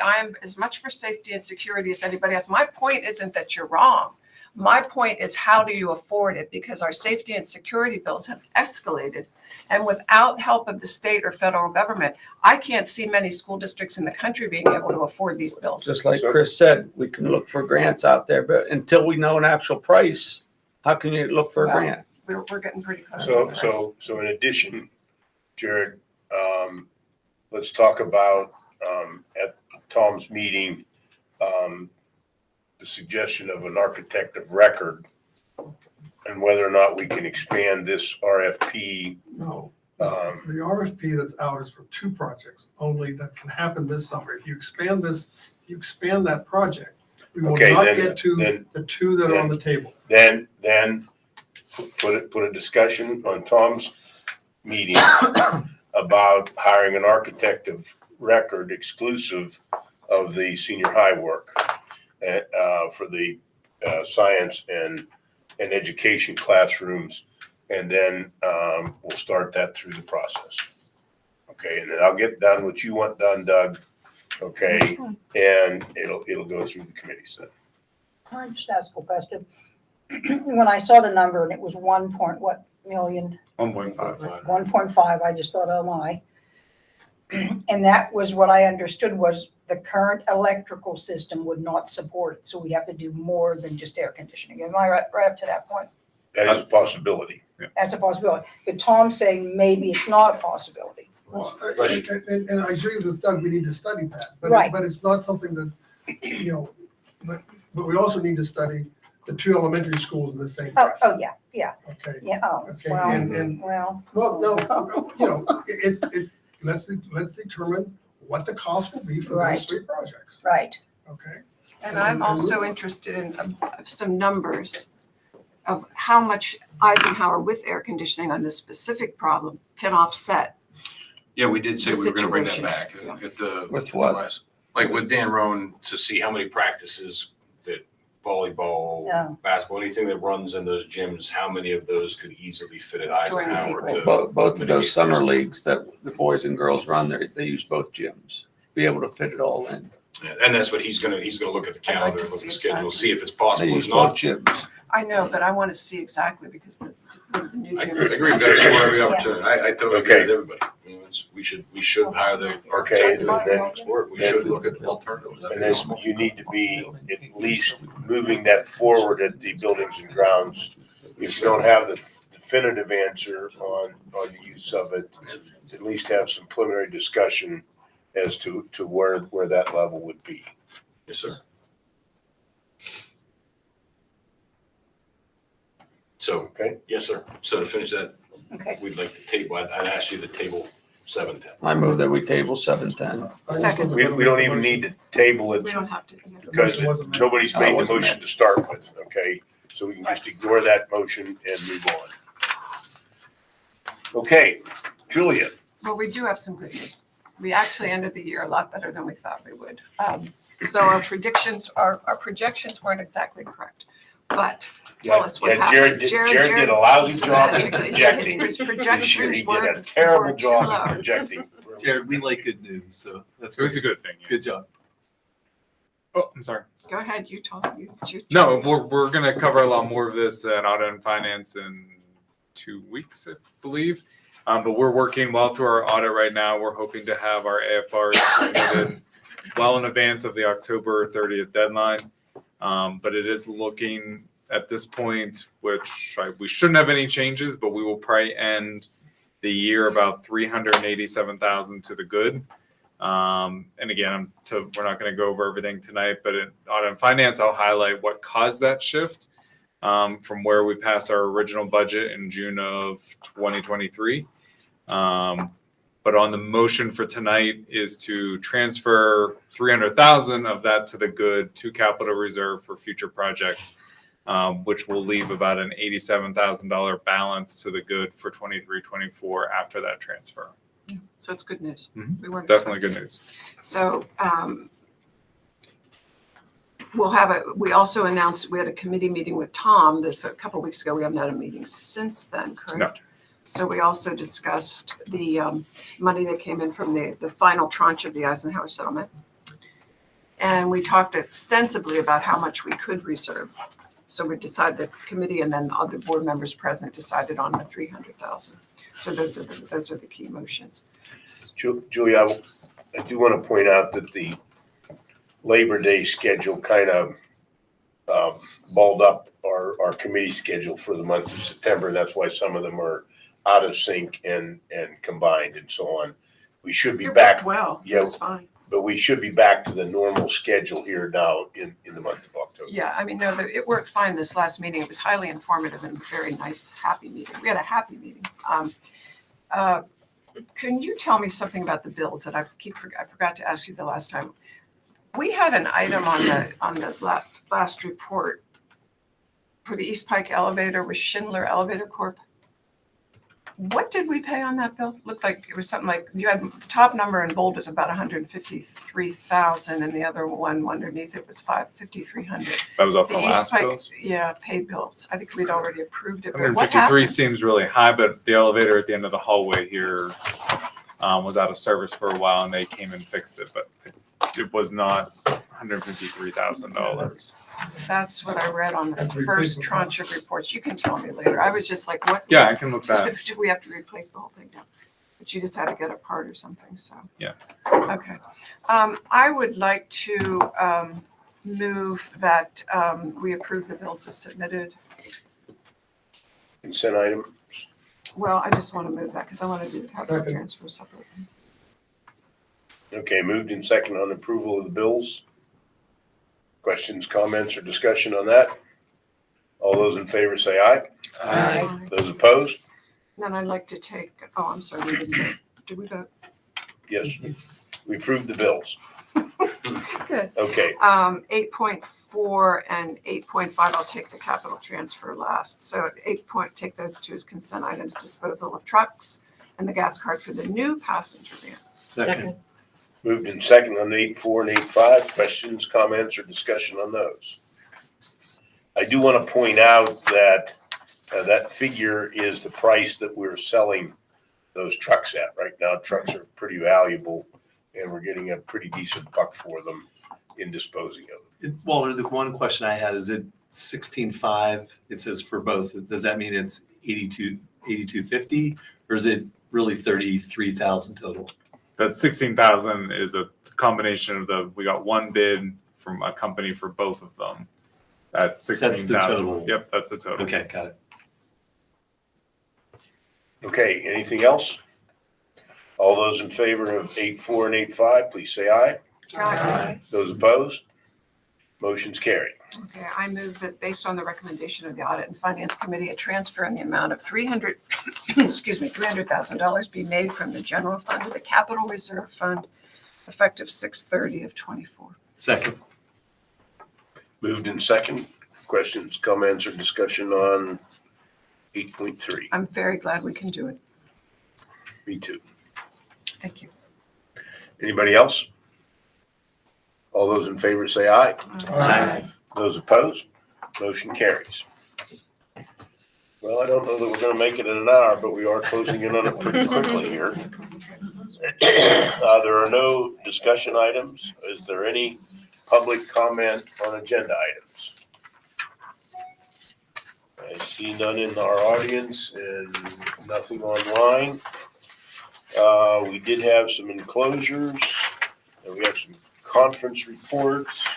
I am as much for safety and security as anybody else. My point isn't that you're wrong. My point is how do you afford it? Because our safety and security bills have escalated. And without help of the state or federal government, I can't see many school districts in the country being able to afford these bills. Just like Chris said, we can look for grants out there, but until we know an actual price, how can you look for a Well, grant? We're getting pretty close. to the price. So in addition, Jared, let's talk about, at Tom's meeting, the suggestion of an architect of record and whether or not we can expand this RFP. No, Um, the RFP that's out is for 2 projects only that can happen this summer. If you expand that project, we will Okay, not then- get to then- the 2 that are on the table. Then put a discussion on Tom's meeting about hiring an architect of record exclusive of the senior high work for the science and education classrooms. And then we'll start that through the process. Okay, and then I'll get done what you want done, Doug. Okay, and it'll go through the committees then. Can I just ask a question? When I saw the number and it was 1 million, 1.5. 1.5, I just thought, oh my. And that was what I understood was the current electrical system would not support it. So we'd have to do more than just air conditioning. Am I right up to that point? That is a possibility. as a possibility. But Tom's saying maybe it's not a possibility. Well, and I agree with Doug, we need to study that, Right. but it's not something that, you know, but we also need to study the two elementary schools in the same breath. Oh, yeah, yeah, Okay, yeah, oh, okay, well, and, well. no, you know, it's, let's determine what the cost will be for those Right. three projects, Right. okay? And I'm also interested in some numbers of how much Eisenhower with air conditioning on this specific problem can offset. Yeah, we did say The we were gonna bring that situation. back at the. With what? last- Like with Dan Roan to see how many practices that volleyball, Yeah. basketball, anything that runs in those gyms, how many of those could easily fit at During the Eisenhower heat to. Both of those mitigate summer this. leagues that the boys and girls run, they use both gyms, be able to fit it all in. Yeah, and that's what he's gonna look at the I'd like calendar, to look at see the schedule, exactly. see if it's They possible. use If both not, gyms. I know, but I want to see exactly because the new I gym agree, is. we gotta explore every Yeah. opportunity. I totally agree with everybody. You know, we should hire the Okay, architect and and then- explore. We should look at alternatives. And then you need to be at least moving that forward at the buildings and grounds. If you don't have the definitive answer on the use of it, at least have some preliminary discussion as to where that level would be. Yes, sir. So, Okay? yes, sir. So to finish that, Okay. we'd like to table, I'd ask you to table 710. I move that we table 710. Second. We don't even need to table it We don't have to. because nobody's No, it made the wasn't motion made. to start with, okay? So we can just ignore that motion and move on. Okay, Julia. Well, we do have some good news. We actually ended the year a lot better than we thought we would. So our projections weren't exactly correct, but tell us what happened. Jared did a lousy job at His projecting. his This year, he projections did a were terrible too job low. at projecting. Jared, we like good news, so that's It was a great. good thing. Yeah. Good job. Oh, I'm sorry. Go ahead, you talk. It's your No, choice. we're gonna cover a lot more of this at Audit and Finance in 2 weeks, I believe. But we're working well through our audit right now. We're hoping to have our AFR submitted well in advance of the October 30th deadline. But it is looking at this point, which we shouldn't have any changes, but we will probably end the year about 387,000 to the good. And again, we're not going to go over everything tonight, but in Audit and Finance, I'll highlight what caused that shift from where we passed our original budget in June of 2023. But on the motion for tonight is to transfer 300,000 of that to the good to capital reserve for future projects, which will leave about an $87,000 balance to the good for 23-24 after that transfer. So it's good news. Mhm. We weren't Definitely expecting good news. So we also announced, we had a committee meeting with Tom this a couple of weeks ago. We haven't had a meeting since then, correct? So we also discussed the money that came in from the final tranche of the Eisenhower settlement. And we talked extensively about how much we could reserve. So we decided, the committee and then other board members present decided on the 300,000. So those are the key motions. Julia, I do want to point out that the Labor Day schedule kind of balled up our committee schedule for the month of September. And that's why some of them are out of sync and combined and so on. We should be It back. worked well, it Yeah, was fine. but we should be back to the normal schedule here now in the month of October. Yeah, I mean, no, it worked fine this last meeting. It was highly informative and very nice, happy meeting. We had a happy meeting. Can you tell me something about the bills that I forgot to ask you the last time? We had an item on the last report for the East Pike elevator with Schindler Elevator Corp. What did we pay on that bill? Looked like it was something like, you had the top number in bold was about 153,000 and the other one underneath it was 5,300. That was off the The East last Pike, bills? yeah, paid bills. I think we'd already approved it, but what 153 happened? seems really high, but the elevator at the end of the hallway here was out of service for a while and they came and fixed it, but it was not $153,000. That's what I read on the That's first replacement tranche of reports. You can tell me later. I was just like, what? Yeah, I can look back. Do we have to replace the whole thing now? But you just had to get a part or something, so. Yeah. Okay. I would like to move that we approve the bills as submitted. Consent item. Well, I just want to move that because I want to do the capital Second. transfer separately. Okay, moved in second on approval of the bills. Questions, comments, or discussion on that? All those in favor say aye. Aye. Those opposed? Then I'd like to take, oh, I'm sorry, we didn't vote. Did we vote? Yes, we approved the bills. Good. Okay, 8.4 and 8.5, I'll take the capital transfer last. So 8 point, take those two as consent items, disposal of trucks and the gas card for the new passenger van. Second. moved in second on 8.4 and 8.5. Questions, comments, or discussion on those? I do want to point out that that figure is the price that we're selling those trucks at. Right now, trucks are pretty valuable, and we're getting a pretty decent buck for them in disposing of them. Walter, the one question I had is it 16.5? It says for both. Does that mean it's 82.50, or is it really 33,000 total? That 16,000 is a combination of we got one bid from a company for both of them. At 16,000. That's the total. Yep, that's the total. Okay, got it. Okay, anything else? All those in favor of 8.4 and 8.5, please say aye. Aye. Those opposed? Motion's carried. Okay, I move that based on the recommendation of the Audit and Finance Committee, a transfer in the amount of $300,000 be made from the general fund to the capital reserve fund effective 6/30/24. Second. Moved in second. Questions, comments, or discussion on 8.3? I'm very glad we can do it. Me too. Thank you. Anybody else? All those in favor say aye. Aye. Those opposed? Motion carries. Well, I don't know that we're gonna make it in an hour, but we are closing in on it pretty quickly here. There are no discussion items. Is there any public comment on agenda items? I see none in our audience and nothing online. We did have some enclosures, and we have some conference reports.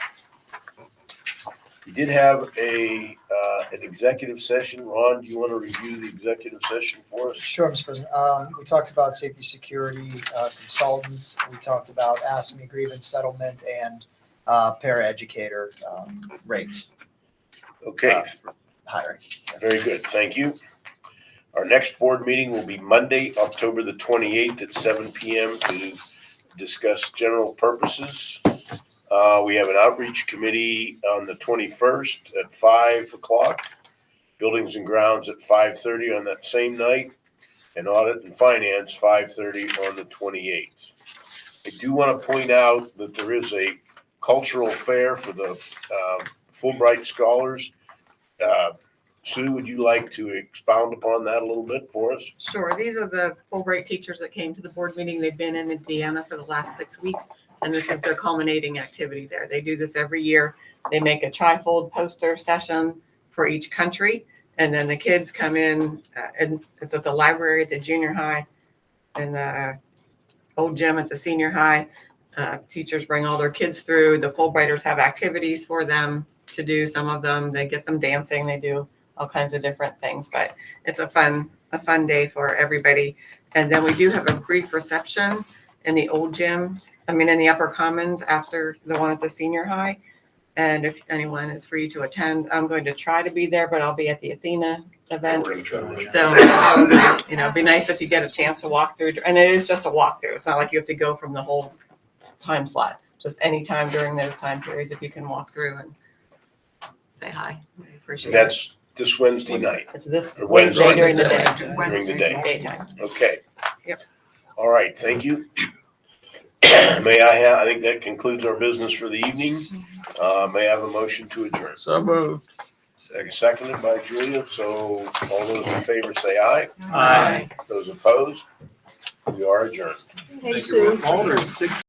We did have an executive session. Ron, do you want to review the executive session for us? Sure, Mr. President. We talked about safety security consultants. We talked about ASME grievance settlement and paraeducator rate Okay, hiring. very good. Thank you. Our next board meeting will be Monday, October the 28th at 7 p.m. to discuss general purposes. We have an outreach committee on the 21st at 5 o'clock, buildings and grounds at 5:30 on that same night, and audit and finance 5:30 on the 28th. I do want to point out that there is a cultural fair for the Fulbright scholars. Sue, would you like to expound upon that a little bit for us? Sure. These are the Fulbright teachers that came to the board meeting. They've been in Indiana for the last 6 weeks, and this is their culminating activity there. They do this every year. They make a trifold poster session for each country, and then the kids come in, and it's at the library at the junior high and the old gym at the senior high. Teachers bring all their kids through. The Fulbrighters have activities for them to do. Some of them, they get them dancing. They do all kinds of different things, but it's a fun day for everybody. And then we do have a brief reception in the old gym, in the upper commons after the one at the senior high. And if anyone is free to attend, I'm going to try to be there, but I'll be at the Athena event. We're gonna try to- So, it'd be nice if you get a chance to walk through, and it is just a walkthrough. It's not like you have to go from the whole time slot, just any time during those time periods, if you can walk through and say hi. I appreciate it. That's this Wednesday night. It's this Or Wednesday. Wednesday during the day. During the day. Daytime. Okay. Yep. All right, thank you. I think that concludes our business for the evening. May I have a motion to adjourn? So moved. Seconded by Julia, so all those in favor say aye. Aye. Those opposed? We are adjourned. Hey, Sue. Walter, 6